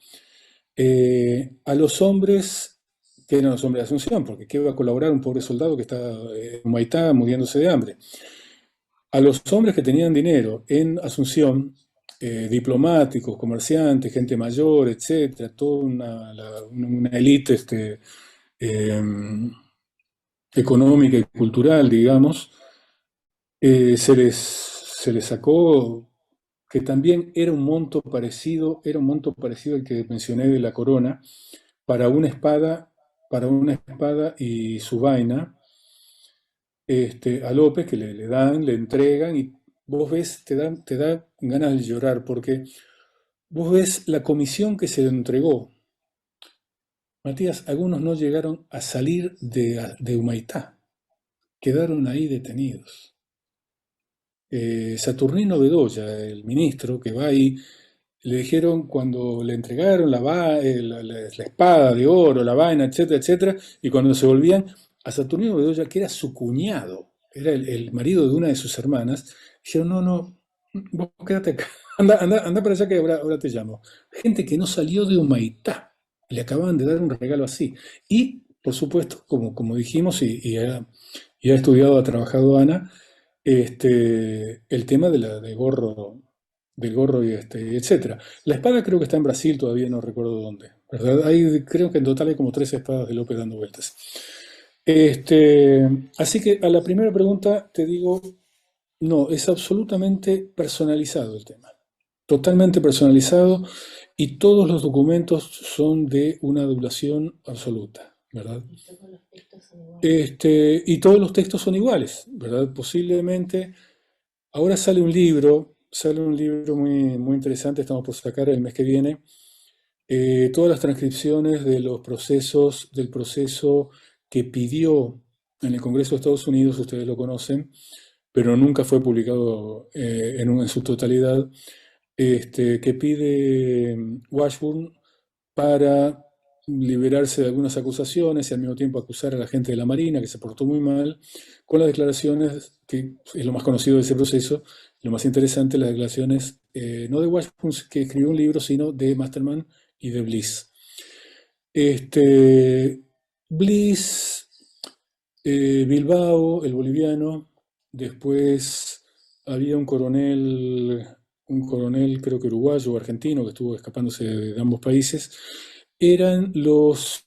S2: A los hombres, que eran los hombres de Asunción, porque ¿qué va a colaborar un pobre soldado que está en Humaitá muriéndose de hambre? A los hombres que tenían dinero en Asunción, diplomáticos, comerciantes, gente mayor, etcétera, toda una élite eh, económica y cultural, digamos, se les sacó que también era un monto parecido al que mencioné de la corona, para para una espada y su vaina, a López, que le entregan, y vos ves, te da ganas de llorar, porque vos ves la comisión que se le entregó. Matías, algunos no llegaron a salir de Humaitá, quedaron ahí detenidos. Saturnino Bedoya, el ministro que va ahí, le dijeron cuando le entregaron la espada de oro, la vaina, etcétera, etcétera, y cuando se volvían, a Saturnino Bedoya, que era su cuñado, era el marido de una de sus hermanas, dijeron, no, vos quédate acá, anda para allá que ahora te llamo. Gente que no salió de Humaitá, le acababan de dar un regalo así. Y, por supuesto, como dijimos, y ha estudiado, ha trabajado Ana, el tema del gorro y etcétera. La espada creo que está en Brasil, todavía no recuerdo dónde, ¿verdad? Creo que en total hay como 3 espadas de López dando vueltas. Así que a la primera pregunta te digo, no, es absolutamente personalizado el tema, totalmente personalizado, y todos los documentos son de una adulación absoluta, ¿verdad? Y todos los textos son iguales, ¿verdad? Posiblemente, ahora sale un libro muy, muy interesante, estamos por sacar el mes que viene, todas las transcripciones de los procesos, del proceso que pidió en el Congreso de Estados Unidos, ustedes lo conocen, pero nunca fue publicado en su totalidad, que pide Washburn para liberarse de algunas acusaciones y al mismo tiempo acusar a la gente de la Marina que se portó muy mal, con las declaraciones, que es lo más conocido de ese proceso, lo más interesante, las declaraciones no de Washburn, que escribió un libro, sino de Masterman y de Bliss. Bliss, Bilbao, el boliviano, después había un coronel creo que uruguayo o argentino que estuvo escapándose de ambos países, eran los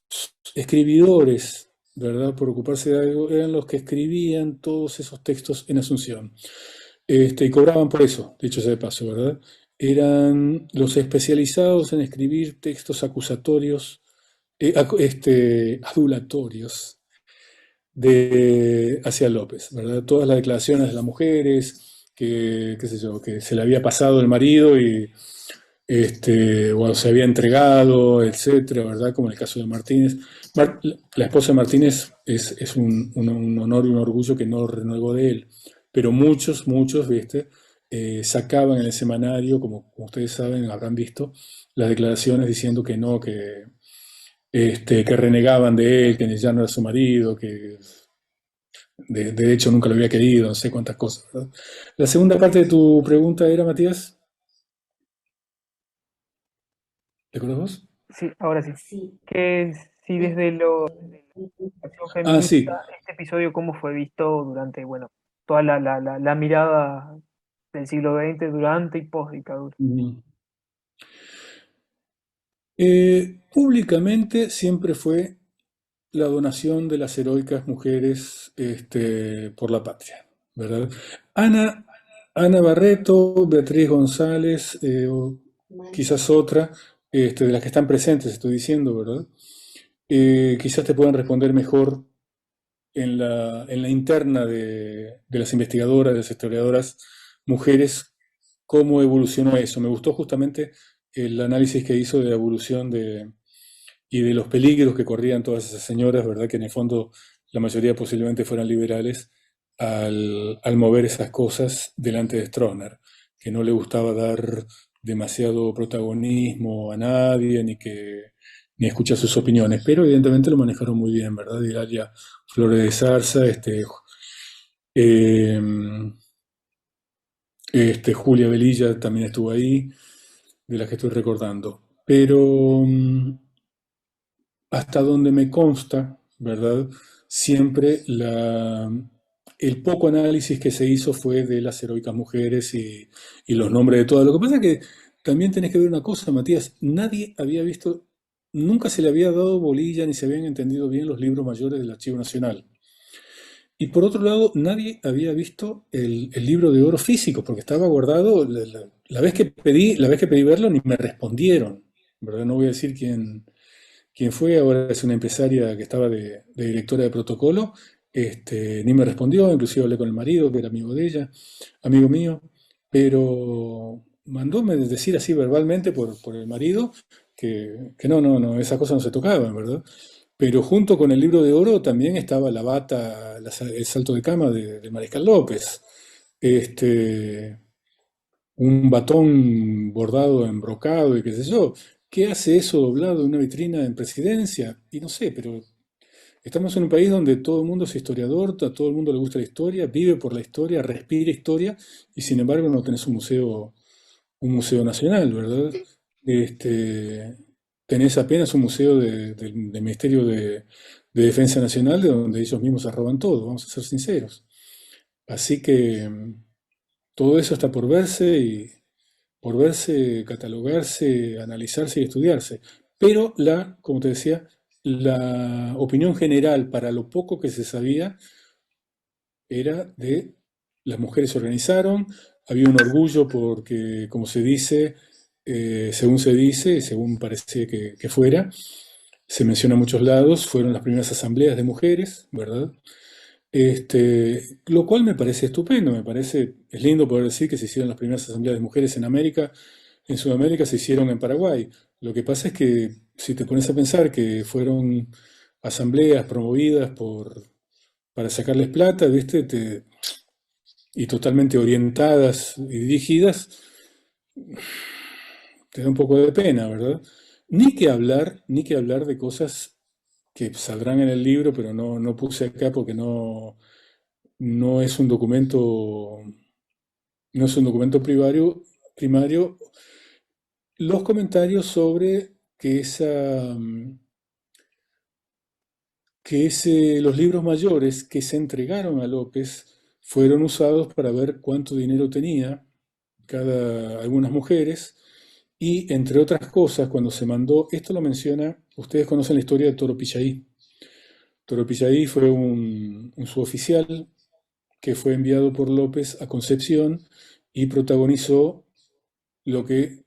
S2: escribidores, ¿verdad? Por ocuparse de algo, eran los que escribían todos esos textos en Asunción. Y cobraban por eso, dicho sea de paso, ¿verdad? Eran los especializados en escribir textos acusatorios, adulatorios hacia López, ¿verdad? Todas las declaraciones de las mujeres, qué sé yo, que se le había pasado el marido o se había entregado, etcétera, ¿verdad? Como en el caso de Martínez. La esposa de Martínez es un honor y un orgullo que no renegó de él, pero muchos, ¿viste? Sacaban en el semanario, como ustedes saben, habrán visto, las declaraciones diciendo que no, que renegaban de él, que ya no era su marido, que de hecho nunca lo había querido, no sé cuántas cosas, ¿verdad? La segunda parte de tu pregunta era, Matías, ¿te acuerdas vos?
S3: Sí, ahora sí. Que si desde la acción
S2: Ah, sí.
S3: feminista, este episodio cómo fue visto durante, bueno, toda la mirada del siglo XX durante y post dictadura.
S2: Públicamente siempre fue la donación de las heroicas mujeres por la patria, ¿verdad? Ana Ana Barreto, Beatriz González, o quizás otra, de las que están presentes, estoy diciendo, ¿verdad? Quizás te puedan responder mejor en la interna de las investigadoras, de las historiadoras mujeres, cómo evolucionó eso. Me gustó justamente el análisis que hizo de la evolución y de los peligros que corrían todas esas señoras, ¿verdad? Que en el fondo la mayoría posiblemente fueran liberales al mover esas cosas delante de Stroessner, que no le gustaba dar demasiado protagonismo a nadie, ni escuchar sus opiniones, pero evidentemente lo manejaron muy bien, ¿verdad? Hilaria Flores de Zarza, eh, Julia Velilla también estuvo ahí, de las que estoy recordando. Pero hasta donde me consta, ¿verdad? Siempre el poco análisis que se hizo fue de las heroicas mujeres y los nombres de todas. Lo que pasa es que también tenés que ver una cosa, Matías, nadie había visto, nunca se le había dado bolilla ni se habían entendido bien los libros mayores del Archivo Nacional. Y por otro lado, nadie había visto el libro de oro físico, porque estaba guardado, la vez que pedí verlo, ni me respondieron, ¿verdad? No voy a decir quién fue, ahora es una empresaria que estaba de directora de protocolo, ni me respondió, inclusive hablé con el marido, que era amigo de ella, amigo mío, pero mandóme decir así verbalmente por el marido que no, esas cosas no se tocaban, ¿verdad? Pero junto con el libro de oro también estaba la bata, el salto de cama de Mariscal López, este, un batón bordado en brocado y qué sé yo. ¿Qué hace eso doblado en una vitrina en presidencia? Y no sé, pero estamos en un país donde todo el mundo es historiador, a todo el mundo le gusta la historia, vive por la historia, respira historia, y sin embargo no tenés un museo nacional, ¿verdad? Este, tenés apenas un museo del Ministerio de Defensa Nacional, de donde ellos mismos se roban todo, vamos a ser sinceros. Así que todo eso está por verse, catalogarse, analizarse y estudiarse. Pero como te decía, la opinión general para lo poco que se sabía era de las mujeres se organizaron, había un orgullo porque, como se dice, según se dice, según parece que fuera, se menciona a muchos lados, fueron las primeras asambleas de mujeres, ¿verdad? Lo cual me parece estupendo, es lindo poder decir que se hicieron las primeras asambleas de mujeres en América, en Sudamérica se hicieron en Paraguay. Lo que pasa es que si te pones a pensar que fueron asambleas promovidas para sacarles plata, ¿viste? Y totalmente orientadas y dirigidas, te da un poco de pena, ¿verdad? Ni que hablar de cosas que saldrán en el libro, pero no puse acá porque no es un documento, no es un documento primario. Los comentarios sobre los libros mayores que se entregaron a López fueron usados para ver cuánto dinero tenía algunas mujeres y entre otras cosas cuando se mandó, esto lo menciona, ustedes conocen la historia de Toro Pillaí. Toro Pillaí fue un suboficial que fue enviado por López a Concepción y protagonizó lo que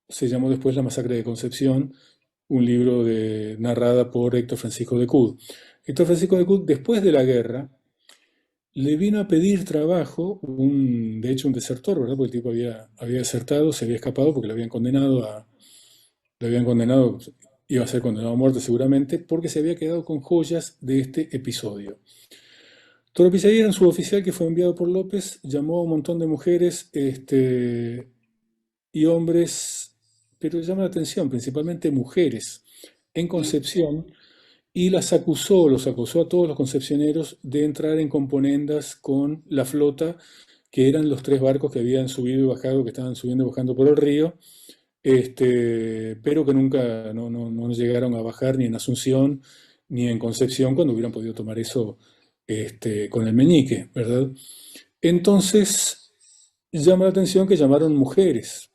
S2: se llamó después la masacre de Concepción, un libro narrada por Héctor Francisco de Cud. Héctor Francisco de Cud, después de la guerra, le vino a pedir trabajo, de hecho un desertor, ¿verdad? Porque el tipo había desertado, se había escapado porque le habían condenado, iba a ser condenado a muerte seguramente, porque se había quedado con joyas de este episodio. Toro Pizzaghi era un suboficial que fue enviado por López, llamó a un montón de mujeres y hombres, pero llama la atención, principalmente mujeres, en Concepción, y los acusó a todos los concepcioneros de entrar en componendas con la flota, que eran los 3 barcos que habían subido y bajado, que estaban subiendo y bajando por el río, pero que nunca no llegaron a bajar ni en Asunción ni en Concepción cuando hubieran podido tomar eso con el meñique, ¿verdad? Entonces, llama la atención que llamaron mujeres.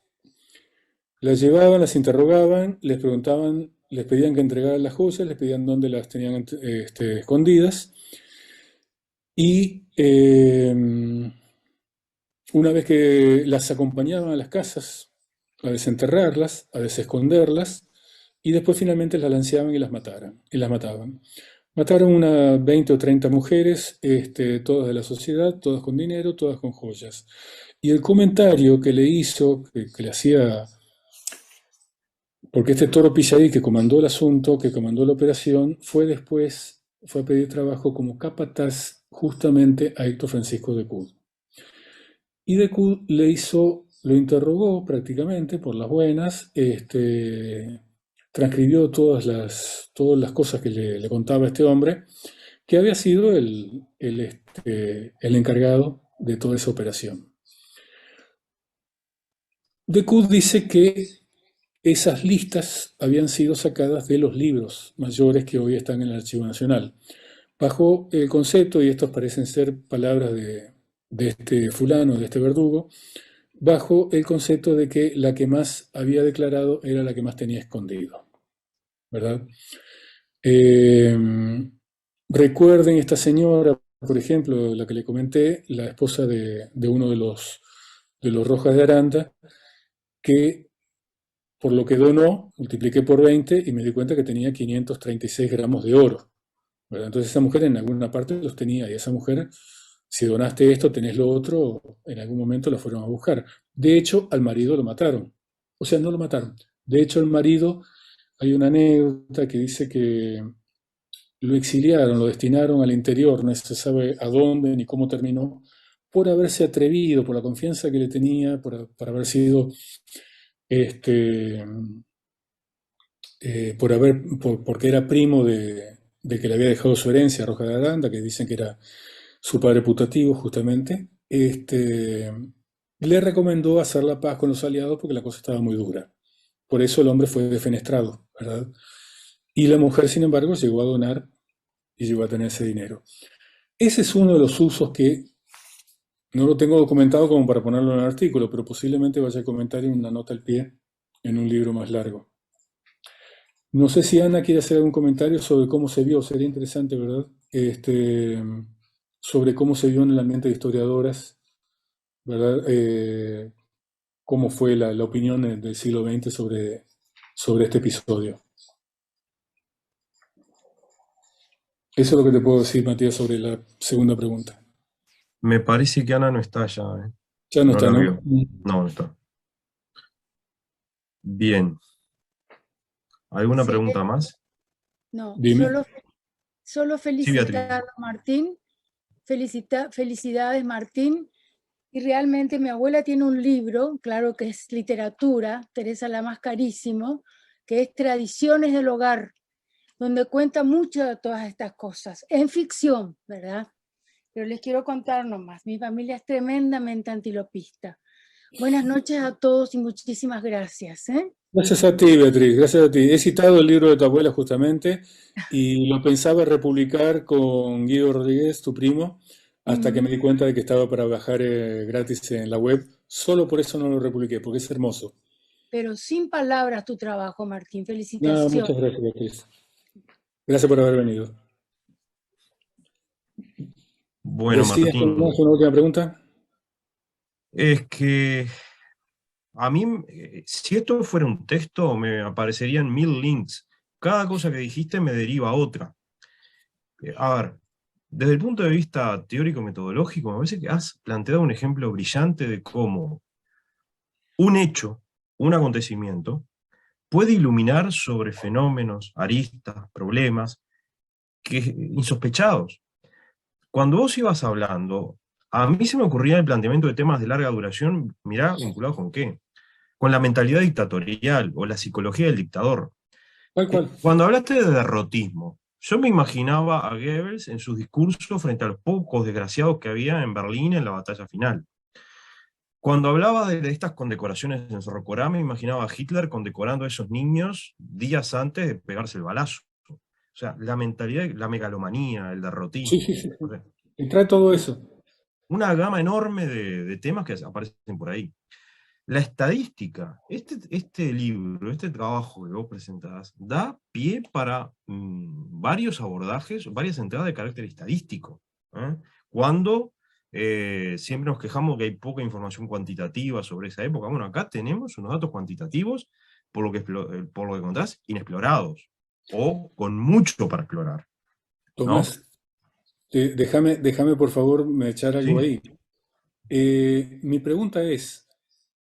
S2: Las llevaban, las interrogaban, les preguntaban, les pedían que entregaran las joyas, les pedían dónde las tenían escondidas. Y una vez que las acompañaban a las casas, a desenterrarlas, a desesconderlas, y después finalmente las lanceaban y las mataban. Mataron unas 20 o 30 mujeres, todas de la sociedad, todas con dinero, todas con joyas. Y el comentario que le hizo, que le hacía, porque este Toro Pilladí que comandó el asunto, que comandó la operación, fue a pedir trabajo como capataz justamente a Héctor Francisco de Cud. Y de Cud lo interrogó prácticamente por las buenas, transcribió todas las cosas que le contaba este hombre, que había sido el encargado de toda esa operación. De Cud dice que esas listas habían sido sacadas de los libros mayores que hoy están en el Archivo Nacional, bajo el concepto, y estos parecen ser palabras de este fulano, de este verdugo, bajo el concepto de que la que más había declarado era la que más tenía escondido, ¿verdad? Recuerden esta señora, por ejemplo, la que le comenté, la esposa de uno de los Rojas de Aranda, que por lo que donó, multipliqué por 20 y me di cuenta que tenía 536 gramos de oro, ¿verdad? Entonces esa mujer en alguna parte los tenía, y esa mujer, si donaste esto, tenés lo otro, en algún momento la fueron a buscar. De hecho, al marido lo mataron. O sea, no lo mataron. De hecho, el marido, hay una anécdota que dice que lo exiliaron, lo destinaron al interior, no se sabe a dónde ni cómo terminó, por haberse atrevido, por la confianza que le tenía, por haber sido, este, porque era primo de que le había dejado su herencia a Roja de Aranda, que dicen que era su padre putativo justamente, le recomendó hacer la paz con los aliados porque la cosa estaba muy dura. Por eso el hombre fue defenestrado, ¿verdad? Y la mujer, sin embargo, llegó a donar y llegó a tener ese dinero. Ese es uno de los usos que no lo tengo documentado como para ponerlo en el artículo, pero posiblemente vaya a comentar en una nota al pie en un libro más largo. No sé si Ana quiere hacer algún comentario sobre cómo se vio, sería interesante, ¿verdad? Sobre cómo se vio en el ambiente de historiadoras, ¿verdad? Cómo fue la opinión del siglo XX sobre este episodio. Eso es lo que te puedo decir, Matías, sobre la segunda pregunta.
S1: Me parece que Ana no está ya.
S2: Ya no está,
S1: la
S2: ¿no?
S1: veo. No está. Bien. ¿Alguna
S5: Sí,
S1: pregunta más?
S5: no,
S2: Dime.
S5: solo
S1: Sí,
S5: felicitar
S1: Beatriz.
S5: a Martín, felicidades Martín, y realmente mi abuela tiene un libro, claro que es literatura, Teresa Lamas carísimo, que es Tradiciones del Hogar, donde cuenta mucho de todas estas cosas, en ficción, ¿verdad? Pero les quiero contar nomás, mi familia es tremendamente antilopista. Buenas noches a todos y muchísimas gracias, ¿eh?
S2: Gracias a ti, Beatriz, gracias a ti. He citado el libro de tu abuela justamente y lo pensaba republicar con Guido Rodríguez, tu primo, hasta que me di cuenta de que estaba para bajar gratis en la web. Solo por eso no lo republiqué, porque es hermoso.
S5: Pero sin palabras tu trabajo, Martín.
S2: Nada,
S5: Felicitaciones.
S2: muchas gracias, Beatriz. Gracias por haber venido.
S1: Bueno,
S2: ¿Decías
S1: Martín,
S2: una última pregunta?
S1: es que a mí, si esto fuera un texto, me aparecerían 1000 links. Cada cosa que dijiste me deriva a otra. A ver, desde el punto de vista teórico-metodológico, me parece que has planteado un ejemplo brillante de cómo un hecho, un acontecimiento, puede iluminar sobre fenómenos, aristas, problemas insospechados. Cuando vos ibas hablando, a mí se me ocurría el planteamiento de temas de larga duración, mirá, vinculados con qué, con la mentalidad dictatorial o la psicología del dictador.
S2: Tal cual.
S1: Cuando hablaste de derrotismo, yo me imaginaba a Goebbels en sus discursos frente a los pocos desgraciados que había en Berlín en la batalla final. Cuando hablaba de estas condecoraciones en Sorrocorá, me imaginaba a Hitler condecorando a esos niños días antes de pegarse el balazo. O sea, la mentalidad, la megalomanía, el derrotismo.
S2: Sí.
S1: O sea,
S2: Y trae todo eso.
S1: una gama enorme de temas que aparecen por ahí. La estadística, este libro, este trabajo que vos presentás, da pie para varios abordajes, varias entradas de carácter estadístico. ¿Eh? Cuando siempre nos quejamos que hay poca información cuantitativa sobre esa época. Bueno, acá tenemos unos datos cuantitativos, por lo que contás, inexplorados, o con mucho para explorar, ¿no?
S2: Tomás, déjame por favor me echar algo
S1: Sí,
S2: ahí. Mi pregunta es,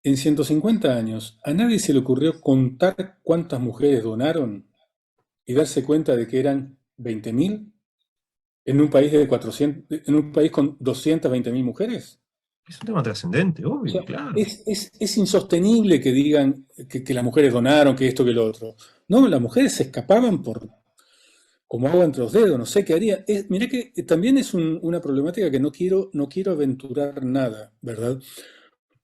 S2: en 150 años, ¿a nadie se le ocurrió contar cuántas mujeres donaron y darse cuenta de que eran 20.000 en un país de 400, en un país con 220.000 mujeres?
S1: es un tema trascendente,
S2: O
S1: obvio,
S2: sea,
S1: claro.
S2: es insostenible que digan que las mujeres donaron, que esto, que lo otro. No, las mujeres se escapaban por como agua entre los dedos, no sé qué haría. Mirá que también es una problemática que no quiero aventurar nada, ¿verdad?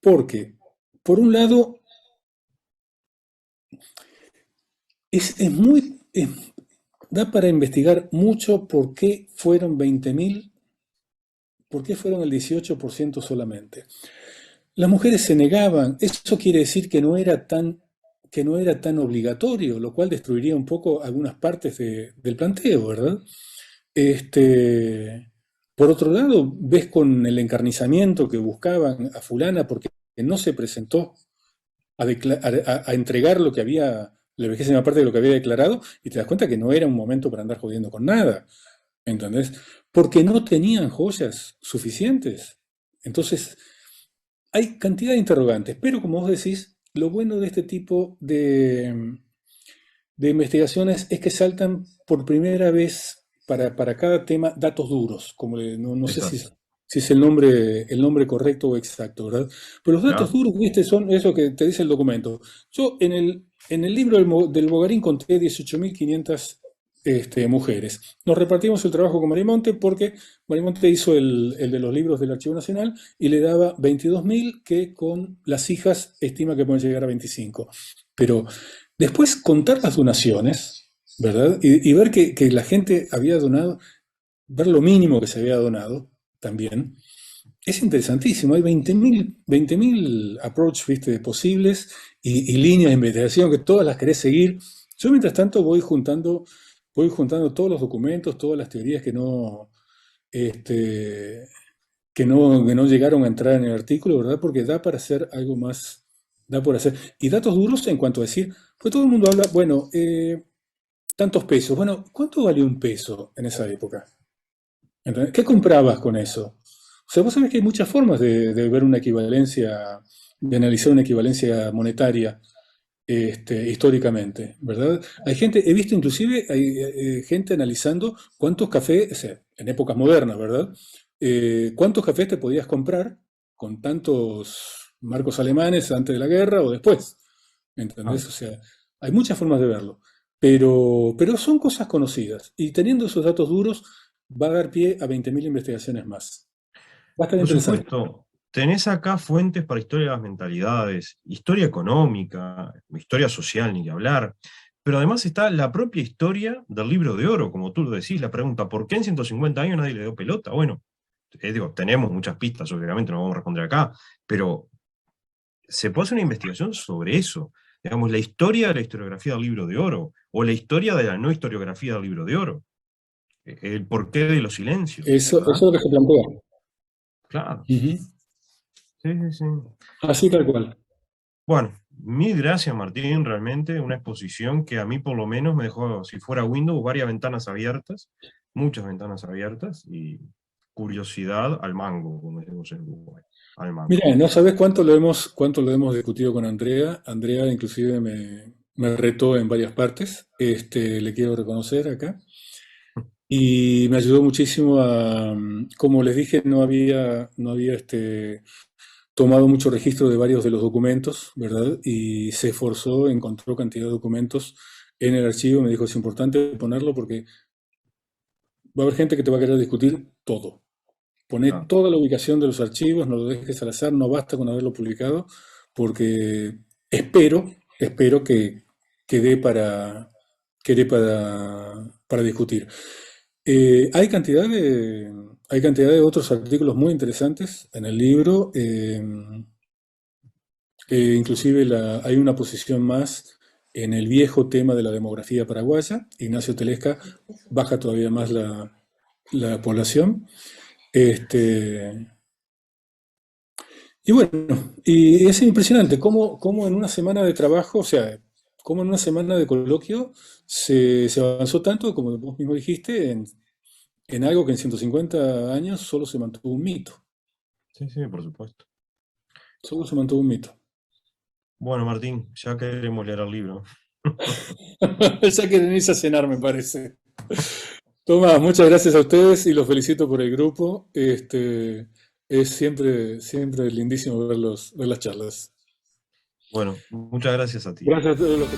S2: Porque, por un lado, da para investigar mucho por qué fueron 20.000, por qué fueron el 18% solamente. Las mujeres se negaban, eso quiere decir que no era tan obligatorio, lo cual destruiría un poco algunas partes del planteo, ¿verdad? Este, por otro lado, ves con el encarnizamiento que buscaban a fulana porque no se presentó a entregar lo que había, la vigésima parte de lo que había declarado, y te das cuenta que no era un momento para andar jodiendo con nada, ¿entendés? Porque no tenían joyas suficientes. Entonces, hay cantidad de interrogantes, pero como vos decís, lo bueno de este tipo de investigaciones es que saltan por primera vez para cada tema datos duros, no sé si,
S1: Exacto,
S2: si es el nombre correcto o exacto, ¿verdad? Pero los datos
S1: claro.
S2: duros, viste, son eso que te dice el documento. Yo en el libro del Bogarín conté 18.500 mujeres. Nos repartimos el trabajo con Marimonte porque Marimonte hizo el de los libros del Archivo Nacional y le daba 22.000 que con las hijas estima que pueden llegar a 25. Pero después contar las donaciones, ¿verdad? Y ver que la gente había donado, ver lo mínimo que se había donado también, es interesantísimo. Hay 20.000 approach, ¿viste? Posibles y líneas de investigación que todas las querés seguir. Yo, mientras tanto, voy juntando todos los documentos, todas las teorías este, que no llegaron a entrar en el artículo, ¿verdad? Porque da para hacer algo más, da por hacer. Y datos duros en cuanto a decir, pues todo el mundo habla, bueno, tantos pesos. Bueno, ¿cuánto vale un peso en esa época? ¿Entendés? ¿Qué comprabas con eso? O sea, vos sabés que hay muchas formas de ver una equivalencia, de analizar una equivalencia monetaria históricamente, ¿verdad? He visto inclusive, hay gente analizando cuántos cafés, o sea, en épocas modernas, ¿verdad? Cuántos cafés te podías comprar con tantos marcos alemanes antes de la guerra o después,
S1: Ah,
S2: ¿entendés? O sea, hay muchas formas de verlo, pero son cosas conocidas y teniendo esos datos duros va a dar pie a 20.000 investigaciones más. Va a estar
S1: por
S2: interesante.
S1: supuesto, tenés acá fuentes para historia de las mentalidades, historia económica, historia social, ni que hablar, pero además está la propia historia del libro de oro, como tú lo decís, la pregunta, ¿por qué en 150 años nadie le dio pelota? Bueno, digo, tenemos muchas pistas, obviamente no vamos a responder acá, pero se puede hacer una investigación sobre eso, digamos, la historia de la historiografía del libro de oro, o la historia de la no historiografía del libro de oro, el porqué de los silencios,
S2: Eso es
S1: ¿verdad?
S2: lo que se plantea.
S1: Claro,
S2: Ujú.
S1: sí, sí, sí.
S2: Así tal cual.
S1: Bueno, mil gracias Martín, realmente una exposición que a mí por lo menos me dejó, si fuera Windows, varias ventanas abiertas, muchas ventanas abiertas y curiosidad al mango, como decimos en Uruguay, al mango.
S2: Mira, no sabes cuánto lo hemos discutido con Andrea. Andrea inclusive me retó en varias partes. Le quiero reconocer acá. Y me ayudó muchísimo como les dije, no había tomado mucho registro de varios de los documentos, ¿verdad? Y se esforzó, encontró cantidad de documentos en el archivo. Me dijo, es importante ponerlo porque va a haber gente que te va a querer discutir todo. Poné
S1: Claro.
S2: toda la ubicación de los archivos, no lo dejes al azar, no basta con haberlo publicado, porque espero que dé para discutir. Hay cantidad de otros artículos muy interesantes en el libro, inclusive hay una posición más en el viejo tema de la demografía paraguaya. Ignacio Telesca baja todavía más la población. Este, Y bueno, y es impresionante cómo en una semana de trabajo, o sea, cómo en una semana de coloquio se avanzó tanto, como vos mismo dijiste, en algo que en 150 años solo se mantuvo un mito.
S1: Sí, sí, por supuesto.
S2: Solo se mantuvo un mito.
S1: Bueno, Martín, ya queremos leer el libro.
S2: Ya quieren irse a cenar, me parece. Tomás, muchas gracias a ustedes y los felicito por el grupo. Es siempre lindísimo ver las charlas.
S1: Bueno, muchas gracias a ti.
S2: Gracias a todos los que